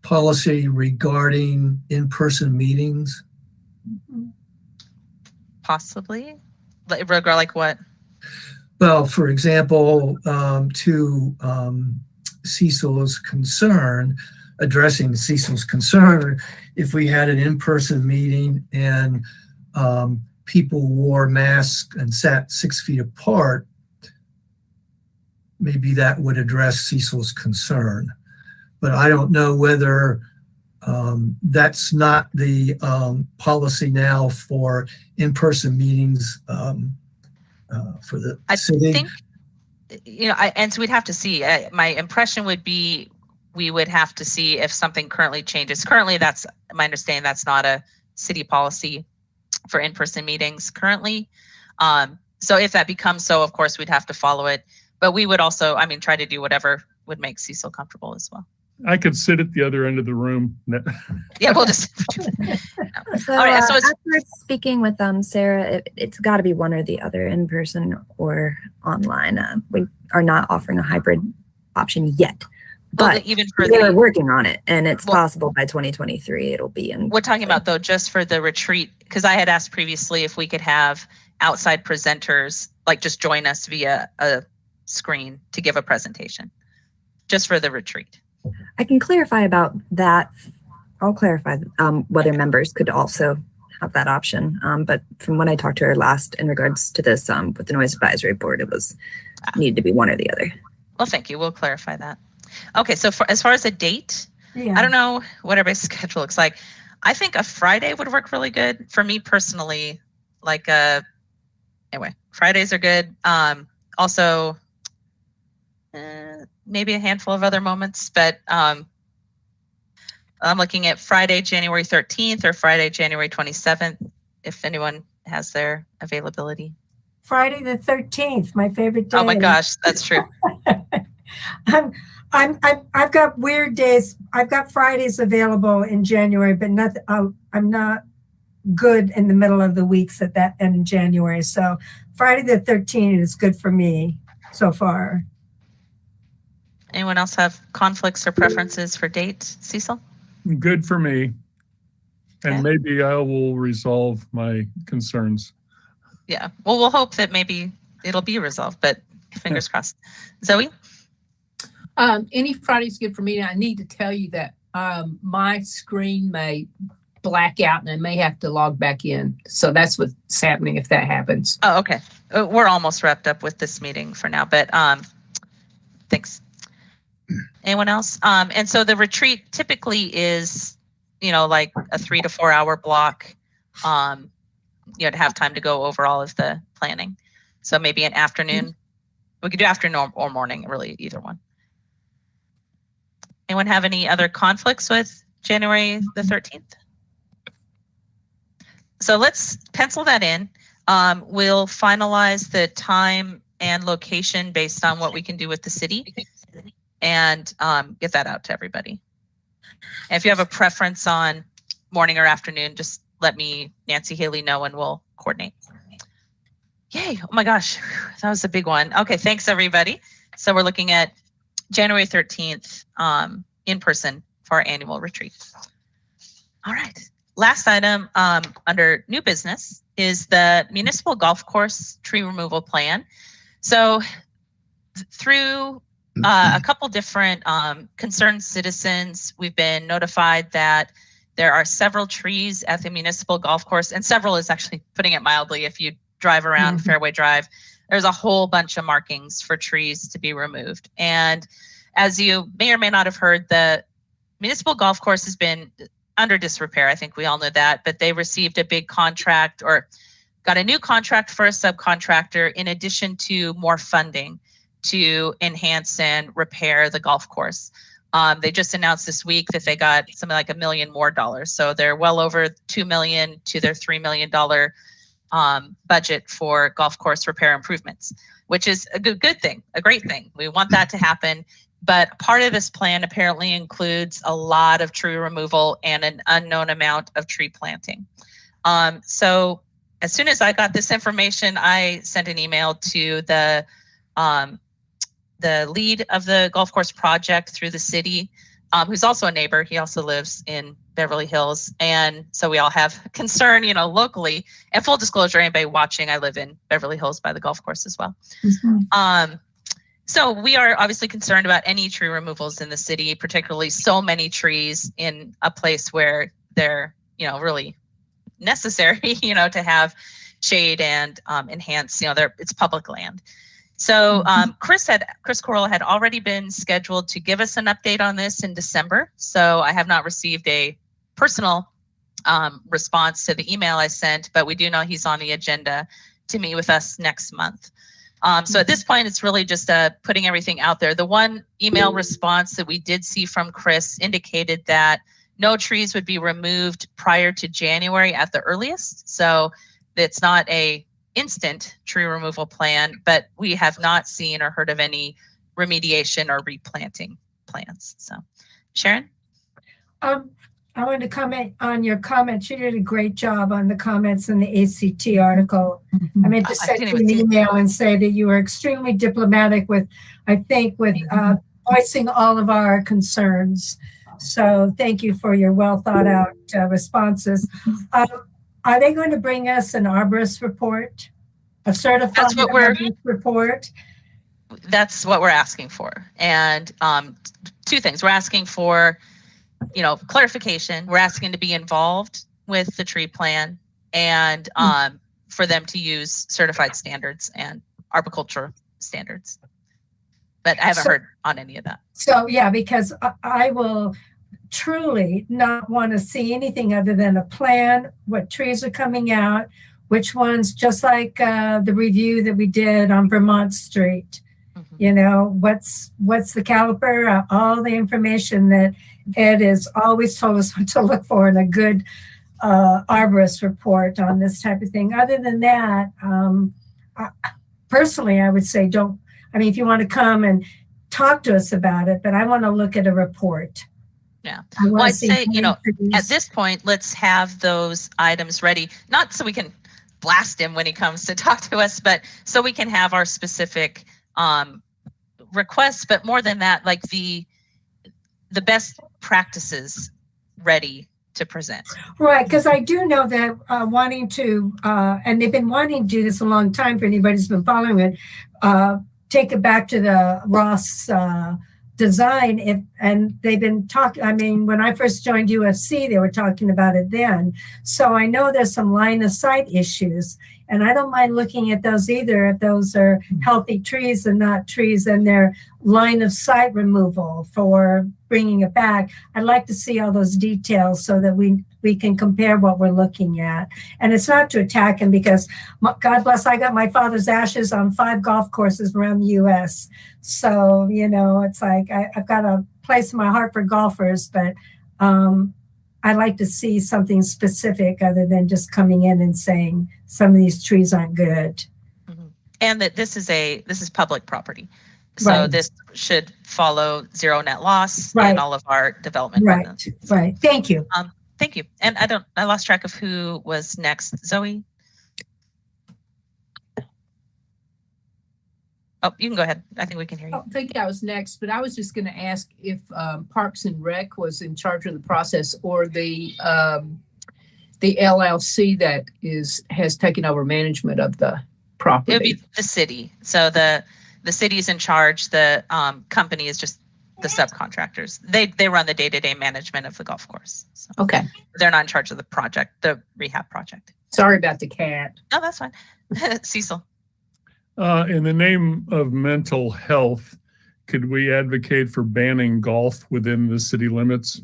policy regarding in-person meetings? Possibly. Like what? Well, for example, to Cecil's concern, addressing Cecil's concern, if we had an in-person meeting and people wore masks and sat 6 feet apart, maybe that would address Cecil's concern. But I don't know whether that's not the policy now for in-person meetings for the city. I think, you know, and so we'd have to see. My impression would be we would have to see if something currently changes. Currently, that's my understanding. That's not a city policy for in-person meetings currently. So if that becomes so, of course, we'd have to follow it. But we would also, I mean, try to do whatever would make Cecil comfortable as well. I could sit at the other end of the room. Yeah, we'll just. So, All right, so after speaking with Sarah, it's got to be one or the other, in person or online. We are not offering a hybrid option yet, but even for we're working on it, and it's possible by 2023 it'll be in. We're talking about though just for the retreat, because I had asked previously if we could have outside presenters like just join us via a screen to give a presentation, just for the retreat. I can clarify about that. I'll clarify whether members could also have that option. But from when I talked to her last in regards to this with the noise advisory board, it was needed to be one or the other. Well, thank you. We'll clarify that. Okay, so as far as a date, Yeah. I don't know what everybody's schedule looks like. I think a Friday would work really good for me personally. Like anyway, Fridays are good. Also, maybe a handful of other moments, but I'm looking at Friday, January 13th or Friday, January 27th, if anyone has their availability. Friday the 13th, my favorite day. Oh my gosh, that's true. I've got weird days. I've got Fridays available in January, but I'm not good in the middle of the weeks at that end of January. So Friday the 13th is good for me so far. Anyone else have conflicts or preferences for dates, Cecil? Good for me. And maybe I will resolve my concerns. Yeah. Well, we'll hope that maybe it'll be resolved, but fingers crossed. Zoe? Any Friday's good for me. I need to tell you that my screen may black out and I may have to log back in. So that's what's happening if that happens. Oh, okay. We're almost wrapped up with this meeting for now, but thanks. Anyone else? And so the retreat typically is, like a 3 to 4 hour block, to have time to go over all of the planning. So maybe an afternoon. We could do afternoon or morning, really, either one. Anyone have any other conflicts with January the 13th? So let's pencil that in. We'll finalize the time and location based on what we can do with the city and get that out to everybody. And if you have a preference on morning or afternoon, just let me, Nancy Haley, know and we'll coordinate. Yay, oh my gosh, that was a big one. Okay, thanks everybody. So we're looking at January 13th in person for our annual retreat. All right, last item under new business is the municipal golf course tree removal plan. So through a couple different concerned citizens, we've been notified that There are several trees at the municipal golf course, and several is actually putting it mildly. If you drive around Fairway Drive, there's a whole bunch of markings for trees to be removed. And as you may or may not have heard, the municipal golf course has been under disrepair. I think we all know that, but they received a big contract, or got a new contract for a subcontractor in addition to more funding to enhance and repair the golf course. They just announced this week that they got something like $1 million more. So they're well over $2 million to their $3 million budget for golf course repair improvements, which is a good thing, a great thing. We want that to happen. But part of this plan apparently includes a lot of tree removal and an unknown amount of tree planting. So as soon as I got this information, I sent an email to the lead of the golf course project through the city, who's also a neighbor. He also lives in Beverly Hills. And so we all have concern, locally. And full disclosure, anybody watching, I live in Beverly Hills by the golf course as well. So we are obviously concerned about any tree removals in the city, particularly so many trees in a place where they're, really necessary, to have shade and enhance, it's public land. So Chris Corolla had already been scheduled to give us an update on this in December. So I have not received a personal response to the email I sent, but we do know he's on the agenda to meet with us next month. So at this point, it's really just putting everything out there. The one email response that we did see from Chris indicated that no trees would be removed prior to January at the earliest. So it's not a instant tree removal plan, but we have not seen or heard of any remediation or replanting plans. So, Sharon? I want to comment on your comments. You did a great job on the comments in the ACT article. I meant to send you an email and say that you were extremely diplomatic with voicing all of our concerns. So thank you for your well thought out responses. Are they going to bring us an arborist report? A certified arborist report? That's what we're asking for. And two things. We're asking for clarification. We're asking to be involved with the tree plan and for them to use certified standards and arboriculture standards. But I haven't heard on any of that. So yeah, because I will truly not want to see anything other than a plan, what trees are coming out, which ones, just like the review that we did on Vermont Street. What's the caliper, all the information that Ed has always told us what to look for in a good arborist report on this type of thing. Other than that, personally, I would say if you want to come and talk to us about it, but I want to look at a report. Yeah. Well, I'd say, at this point, let's have those items ready, not so we can blast him when he comes to talk to us, but so we can have our specific requests, but more than that, like the best practices ready to present. Right, because I do know that wanting to, and they've been wanting to do this a long time for anybody who's been following it, take it back to the Ross design, and they've been talking, when I first joined UFC, they were talking about it then. So I know there's some line of sight issues, and I don't mind looking at those either if those are healthy trees and not trees and their line of sight removal for bringing it back. I'd like to see all those details so that we can compare what we're looking at. And it's not to attack him because, God bless, I got my father's ashes on 5 golf courses around the U.S. So, it's like I've got a place in my heart for golfers, but I like to see something specific other than just coming in and saying some of these trees aren't good. Mm-hmm. And that this is public property. So This should follow zero net loss and all of our development. Right. Thank you. Thank you. And I lost track of who was next. Zoe? Oh, you can go ahead. I think we can hear you. I think I was next, but I was just going to ask if Parks and Rec was in charge of the process, or the LLC that has taken over management of the property. It would be the city. So the city is in charge. The company is just the subcontractors. They run the day-to-day management of the golf course. So Okay. they're not in charge of the project, the rehab project. Sorry about the cat. No, that's fine. Cecil. In the name of mental health, could we advocate for banning golf within the city limits?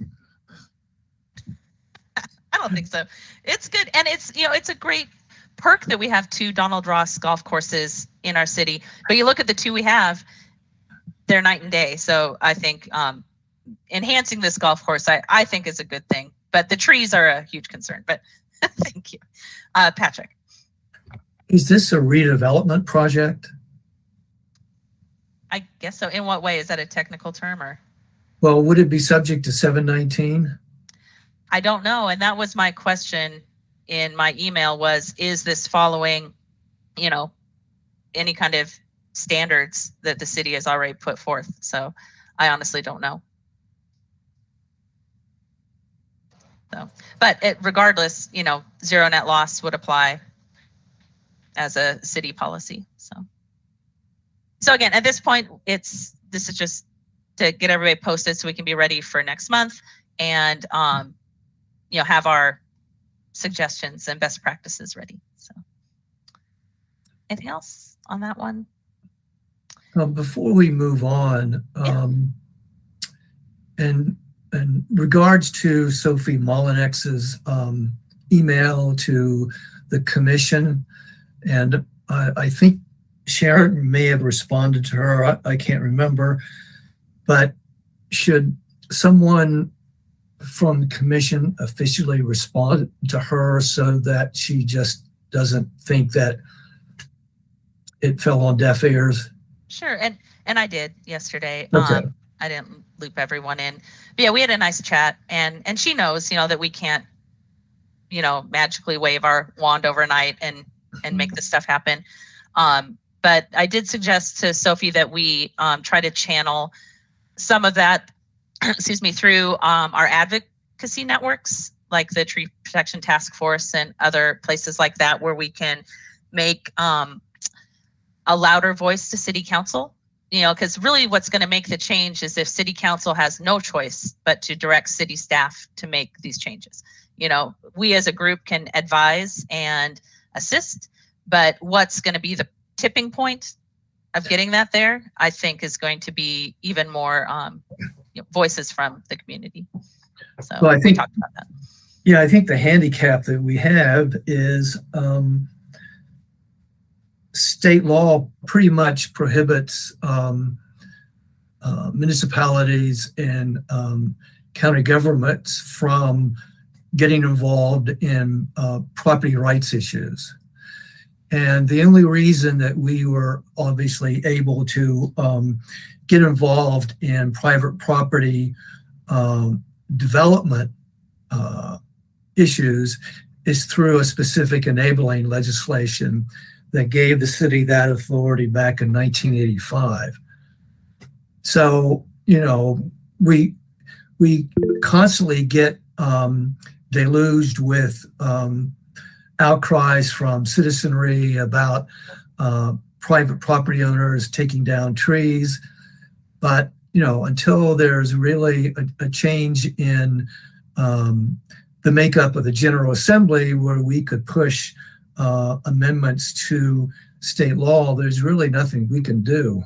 I don't think so. It's good. And it's a great perk that we have 2 Donald Ross golf courses in our city. But you look at the 2 we have, they're night and day. So I think enhancing this golf course, I think is a good thing. But the trees are a huge concern. But thank you. Patrick. Is this a redevelopment project? I guess so. In what way? Is that a technical term or? Well, would it be subject to 719? I don't know. And that was my question in my email was, is this following, any kind of standards that the city has already put forth? So I honestly don't know. So, but regardless, zero net loss would apply as a city policy. So again, at this point, this is just to get everybody posted so we can be ready for next month and have our suggestions and best practices ready. So anything else on that one? Before we move on, in regards to Sophie Molinex's email to the commission, and I think Sharon may have responded to her, I can't remember, but should someone from the commission officially respond to her so that she just doesn't think that it fell on deaf ears? Sure, and I did yesterday. Okay. I didn't loop everyone in. But yeah, we had a nice chat, and she knows, that we can't, magically wave our wand overnight and make this stuff happen. But I did suggest to Sophie that we try to channel some of that, through our advocacy networks, like the Tree Protection Task Force and other places like that, where we can make a louder voice to city council, because really what's going to make the change is if city council has no choice but to direct city staff to make these changes. We as a group can advise and assist, but what's going to be the tipping point of getting that there, I think, is going to be even more voices from the community. So well, I think, we talked about that. Yeah, I think the handicap that we have is state law pretty much prohibits municipalities and county governments from getting involved in property rights issues. And the only reason that we were obviously able to get involved in private property development issues is through a specific enabling legislation that gave the city that authority back in 1985. So, we constantly get deluged with outcries from citizenry about private property owners taking down trees. But, until there's really a change in the makeup of the General Assembly where we could push amendments to state law, there's really nothing we can do.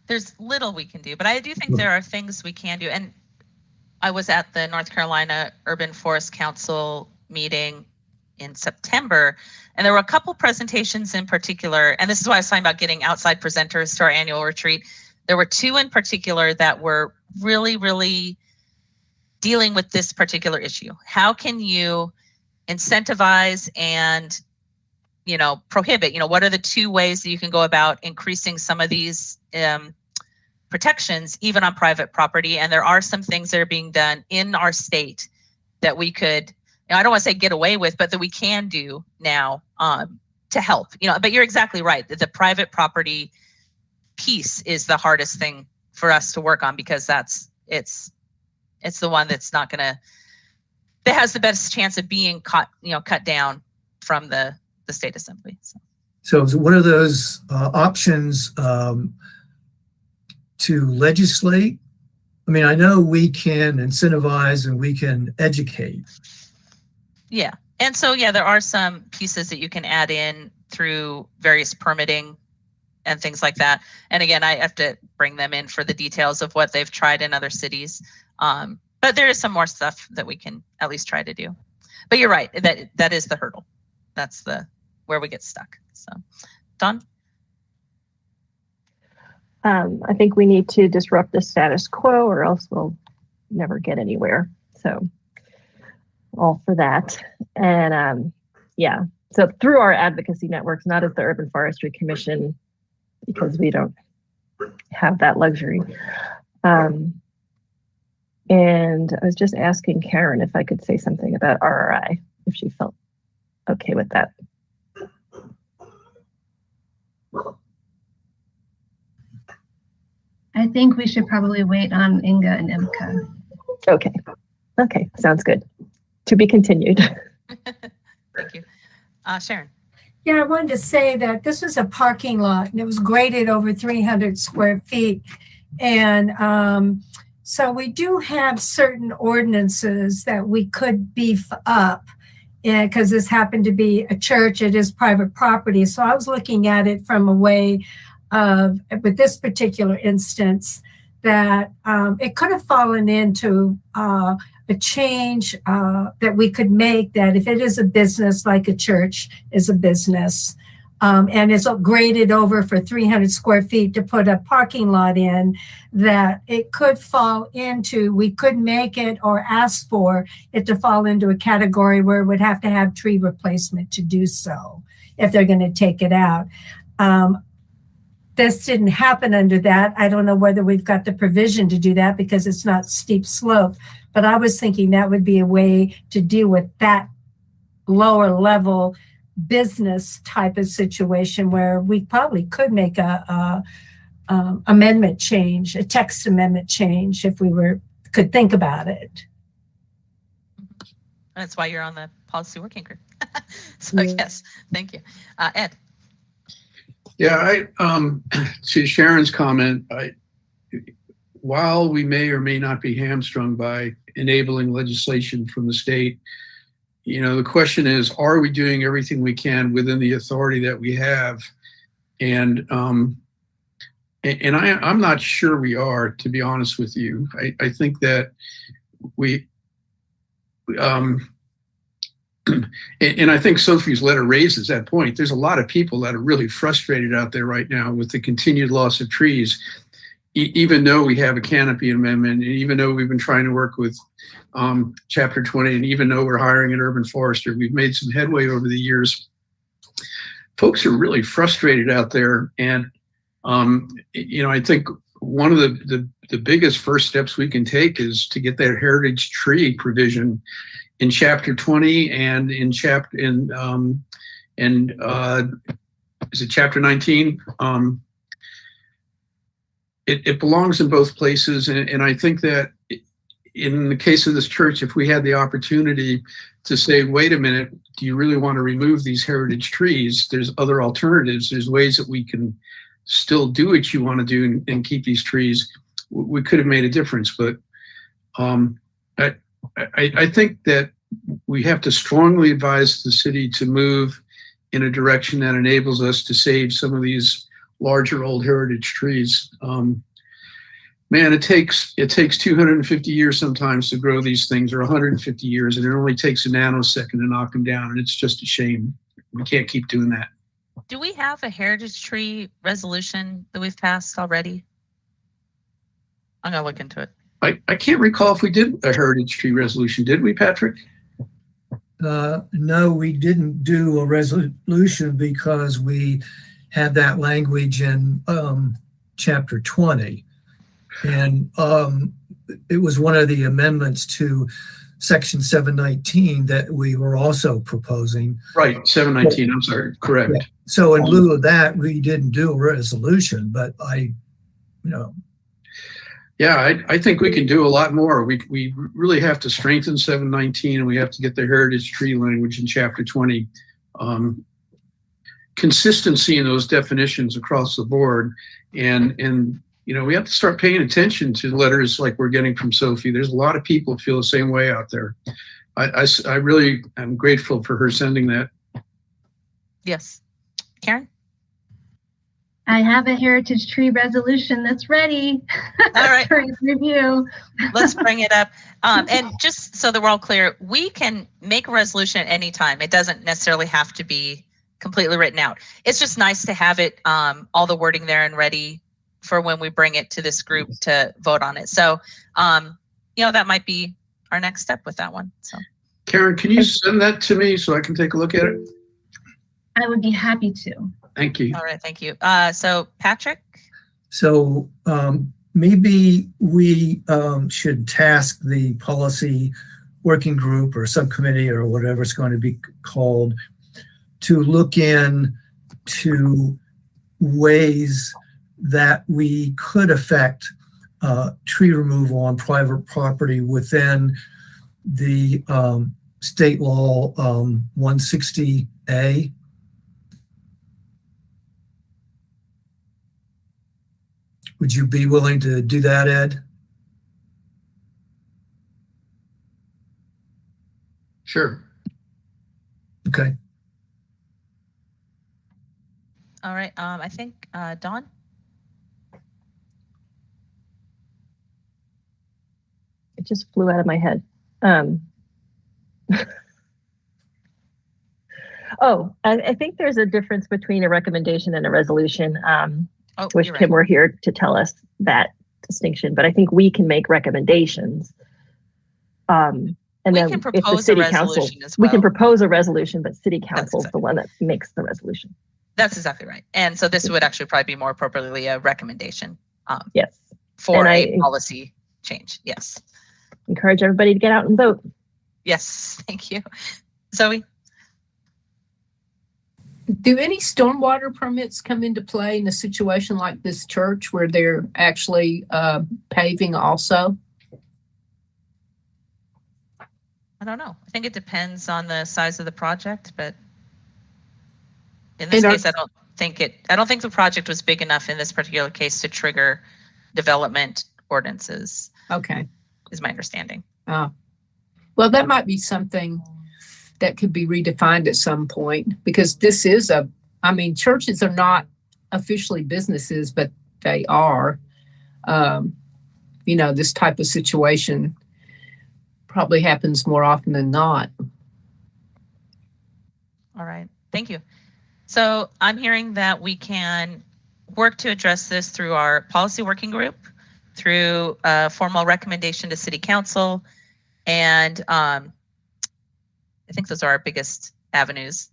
There's little we can do, but I do think there are things we can do. And I was at the North Carolina Urban Forest Council meeting in September, and there were a couple presentations in particular, and this is why I was talking about getting outside presenters to our annual retreat. There were 2 in particular that were really, really dealing with this particular issue. How can you incentivize and, prohibit? What are the 2 ways that you can go about increasing some of these protections, even on private property? And there are some things that are being done in our state that we could, I don't want to say get away with, but that we can do now to help. But you're exactly right. The private property piece is the hardest thing for us to work on, because it's the one that's not going to, that has the best chance of being cut down from the state assembly. So what are those options to legislate? I mean, I know we can incentivize and we can educate. Yeah. And so, yeah, there are some pieces that you can add in through various permitting and things like that. And again, I have to bring them in for the details of what they've tried in other cities. But there is some more stuff that we can at least try to do. But you're right, that is the hurdle. That's where we get stuck. So, Dawn? I think we need to disrupt the status quo or else we'll never get anywhere. So all for that. And yeah, so through our advocacy networks, not as the Urban Forestry Commission, because we don't have that luxury. And I was just asking Karen if I could say something about RRI, if she felt okay with that. I think we should probably wait on Inga and Imka. Okay. Okay. Sounds good. To be continued. Thank you. Sharon. Yeah, I wanted to say that this was a parking lot and it was graded over 300 square feet. And so we do have certain ordinances that we could beef up because this happened to be a church. It is private property. So I was looking at it from a way of, with this particular instance, that it could have fallen into a change that we could make, that if it is a business, like a church is a business, and it's graded over for 300 square feet to put a parking lot in, that it could fall into, we could make it or ask for it to fall into a category where it would have to have tree replacement to do so if they're going to take it out. This didn't happen under that. I don't know whether we've got the provision to do that because it's not steep slope, but I was thinking that would be a way to deal with that lower level business type of situation where we probably could make a amendment change, a text amendment change, if we could think about it. That's why you're on the policy working group. So yes, thank you. Ed. Yeah, to Sharon's comment, while we may or may not be hamstrung by enabling legislation from the state, the question is, are we doing everything we can within the authority that we have? And I'm not sure we are, to be honest with you. I think that and I think Sophie's letter raises that point. There's a lot of people that are really frustrated out there right now with the continued loss of trees, even though we have a canopy amendment, and even though we've been trying to work with Chapter 20, and even though we're hiring an urban forester, we've made some headway over the years. Folks are really frustrated out there. And, I think one of the biggest first steps we can take is to get that heritage tree provision in Chapter 20 and in is it Chapter 19? It belongs in both places, and I think that in the case of this church, if we had the opportunity to say, wait a minute, do you really want to remove these heritage trees? There's other alternatives. There's ways that we can still do what you want to do and keep these trees. We could have made a difference, but I think that we have to strongly advise the city to move in a direction that enables us to save some of these larger old heritage trees. Man, it takes 250 years sometimes to grow these things, or 150 years, and it only takes a nanosecond to knock them down, and it's just a shame. We can't keep doing that. Do we have a heritage tree resolution that we've passed already? I'm gonna look into it. I can't recall if we did a heritage tree resolution. Did we, Patrick? No, we didn't do a resolution because we had that language in Chapter 20. And it was one of the amendments to Section 719 that we were also proposing. Right, 719, I'm sorry, correct. Yeah. So in lieu of that, we didn't do a resolution, but Yeah, I think we can do a lot more. We really have to strengthen 719, and we have to get the heritage tree language in Chapter 20. Consistency in those definitions across the board, and we have to start paying attention to letters like we're getting from Sophie. There's a lot of people who feel the same way out there. I really am grateful for her sending that. Yes. Karen? I have a heritage tree resolution that's ready. All right. For review. Let's bring it up. And just so that we're all clear, we can make a resolution at any time. It doesn't necessarily have to be completely written out. It's just nice to have it, all the wording there and ready for when we bring it to this group to vote on it. So, that might be our next step with that one. So, Karen, can you send that to me so I can take a look at it? I would be happy to. Thank you. All right, thank you. So Patrick? So maybe we should task the policy working group or subcommittee or whatever it's going to be called to look into ways that we could affect tree removal on private property within the state law 160A. Would you be willing to do that, Ed? Sure. Okay. All right. I think Dawn? It just flew out of my head. I think there's a difference between a recommendation and a resolution. Wish Kim were here to tell us that distinction, but I think we can make recommendations. And then if the city council, we can propose a resolution, but city council is the one that makes the resolution. That's exactly right. And so this would actually probably be more appropriately a recommendation. Yes. For a policy change. Yes. Encourage everybody to get out and vote. Yes. Thank you. Zoe? Do any stormwater permits come into play in a situation like this church where they're actually paving also? I don't know. I think it depends on the size of the project, but in this case, I don't think the project was big enough in this particular case to trigger development ordinances. Okay. Is my understanding. Well, that might be something that could be redefined at some point, because this is churches are not officially businesses, but they are. This type of situation probably happens more often than not. All right, thank you. So I'm hearing that we can work to address this through our policy working group, through a formal recommendation to city council, and I think those are our biggest avenues.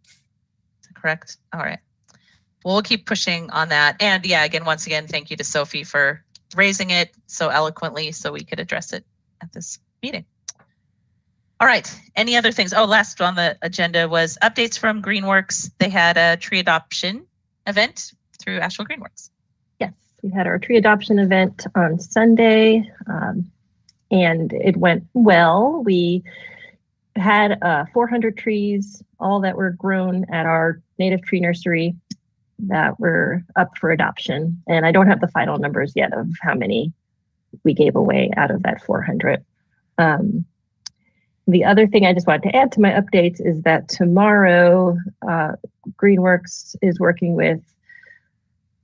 Is that correct? All right. Well, we'll keep pushing on that. And once again, thank you to Sophie for raising it so eloquently so we could address it at this meeting. All right. Any other things? Last on the agenda was updates from Greenworks. They had a tree adoption event through Asheville Greenworks. Yes, we had our tree adoption event on Sunday, and it went well. We had 400 trees, all that were grown at our native tree nursery that were up for adoption. And I don't have the final numbers yet of how many we gave away out of that 400. The other thing I just wanted to add to my updates is that tomorrow, Greenworks is working with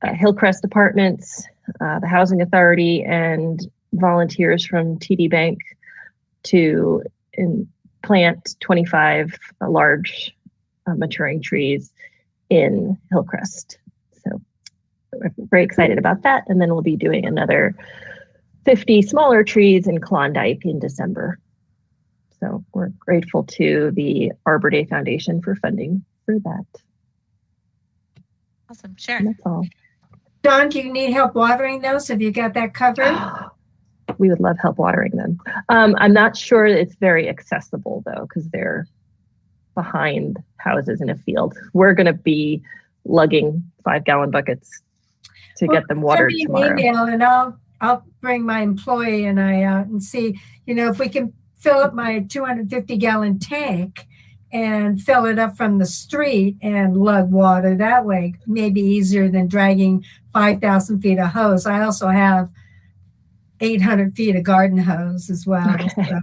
Hillcrest Apartments, the Housing Authority, and volunteers from TD Bank to plant 25 large maturing trees in Hillcrest. So we're very excited about that. And then we'll be doing another 50 smaller trees in Klondike in December. So we're grateful to the Arbor Day Foundation for funding for that. Awesome. Sharon. And that's all. Dawn, do you need help watering those? Have you got that covered? We would love help watering them. I'm not sure it's very accessible though, because they're behind houses in a field. We're going to be lugging 5-gallon buckets to get them watered tomorrow. Send me an email and I'll bring my employee and I out and see, if we can fill up my 250-gallon tank and fill it up from the street and lug water that way. Maybe easier than dragging 5,000 feet of hose. I also have 800 feet of garden hose as well. Okay. So,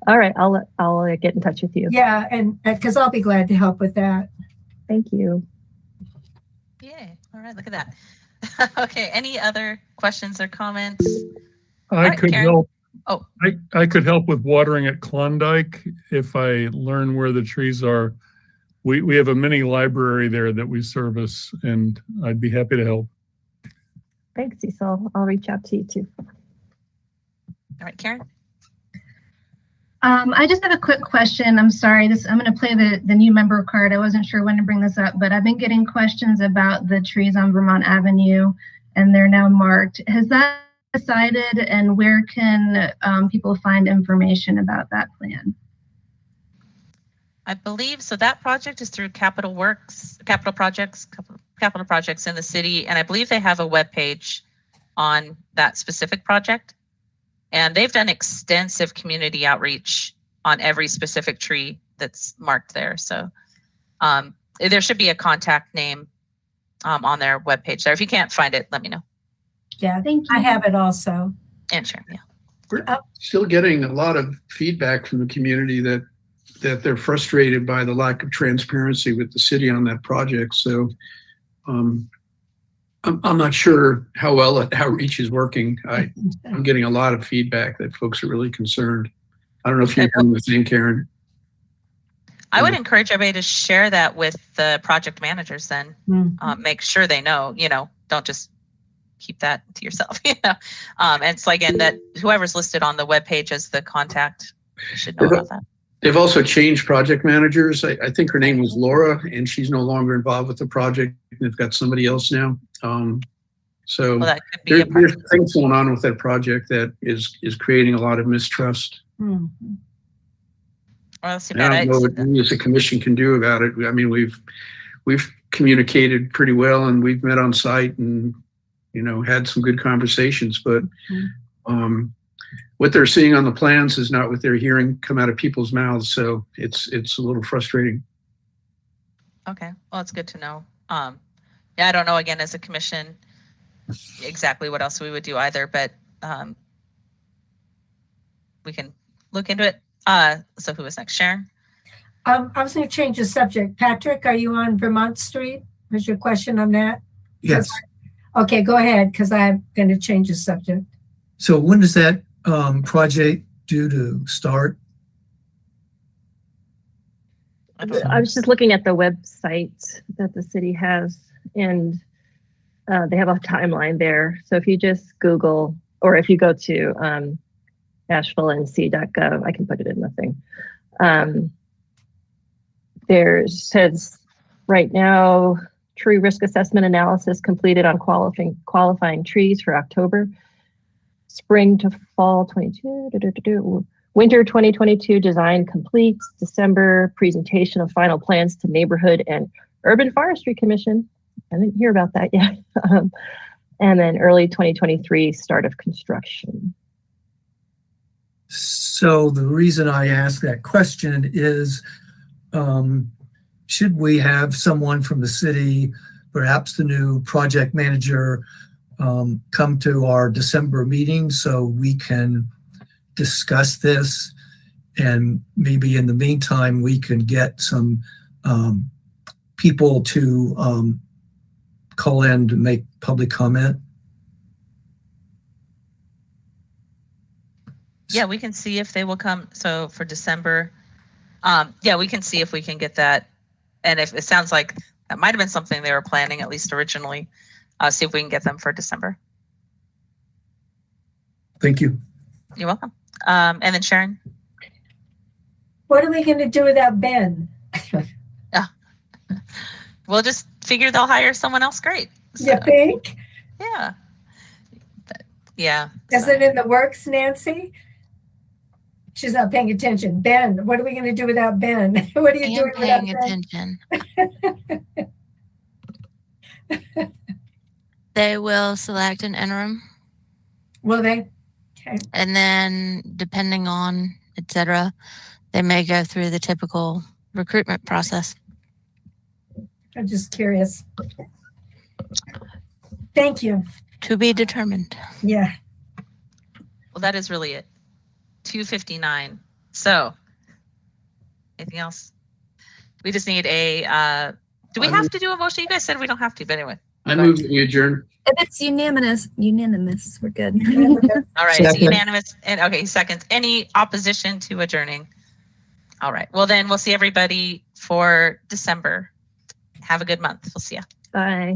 All right, I'll get in touch with you. yeah, and because I'll be glad to help with that. Thank you. Yay. All right, look at that. Okay, any other questions or comments? I right, could Karen. help. Oh. I could help with watering at Klondike if I learn where the trees are. We have a mini library there that we service, and I'd be happy to help. Thanks, Cecil. I'll reach out to you too. All right, Karen. I just have a quick question. I'm sorry. I'm going to play the new member card. I wasn't sure when to bring this up, but I've been getting questions about the trees on Vermont Avenue, and they're now marked. Has that decided, and where can people find information about that plan? I believe so. That project is through capital projects in the city, and I believe they have a webpage on that specific project. And they've done extensive community outreach on every specific tree that's marked there. So there should be a contact name on their webpage there. If you can't find it, let me know. Yeah, Thank you. I have it also. And Sharon, yeah. We're still getting a lot of feedback from the community that they're frustrated by the lack of transparency with the city on that project. So I'm not sure how well that outreach is working. I'm getting a lot of feedback that folks are really concerned. I don't know if you're doing the same, Karen. I would encourage everybody to share that with the project managers then. Make sure they know, don't just keep that to yourself, and it's like, and that whoever's listed on the webpage as the contact should know about that. They've also changed project managers. I think her name was Laura, and she's no longer involved with the project. They've got somebody else now. So Well, that could be a part there's of it. things going on with that project that is creating a lot of mistrust. Well, that's too I bad. don't know what we as a commission can do about it. I mean, we've communicated pretty well, and we've met on site and had some good conversations. But what they're seeing on the plans is not what they're hearing come out of people's mouths. So it's a little frustrating. Okay, well, it's good to know. Yeah, I don't know, again, as a commission, exactly what else we would do either, but we can look into it. So who was next? Sharon? I was going to change the subject. Patrick, are you on Vermont Street? Was your question on that? Yes. Okay, go ahead, because I'm going to change the subject. So when does that project due to start? I was just looking at the website that the city has, and they have a timeline there. So if you just Google, or if you go to AshevilleNC.gov, I can put it in the thing. There says right now, tree risk assessment analysis completed on qualifying trees for October. Spring to fall 22, winter 2022 design complete. December presentation of final plans to Neighborhood and Urban Forestry Commission. I didn't hear about that yet. And then early 2023 start of construction. So the reason I ask that question is, should we have someone from the city, perhaps the new project manager, come to our December meeting so we can discuss this, and maybe in the meantime we can get some people to call in to make public comment? Yeah, we can see if they will come. So for December, yeah, we can see if we can get that. And if it sounds like that might have been something they were planning, at least originally, see if we can get them for December. Thank you. You're welcome. And then Sharon? What are we going to do without Ben? We'll just figure they'll hire someone else. Great. You think? Yeah. But, yeah. Is it in the works, Nancy? She's not paying attention. Ben, what are we going to do without Ben? What are you doing without paying Ben? attention. They will select an interim, Will they? Okay. and then depending on et cetera, they may go through the typical recruitment process. I'm just curious. Thank you. To be determined. Yeah. Well, that is really it. 2:59. So, anything else? We just need a, do we have to do a motion? You guys said we don't have to, but anyway. I move that we adjourn. If it's unanimous, we're good. All right, it's Second. unanimous. And okay, second. Any opposition to adjourning? All right. Well, then we'll see everybody for December. Have a good month. We'll see you. Bye.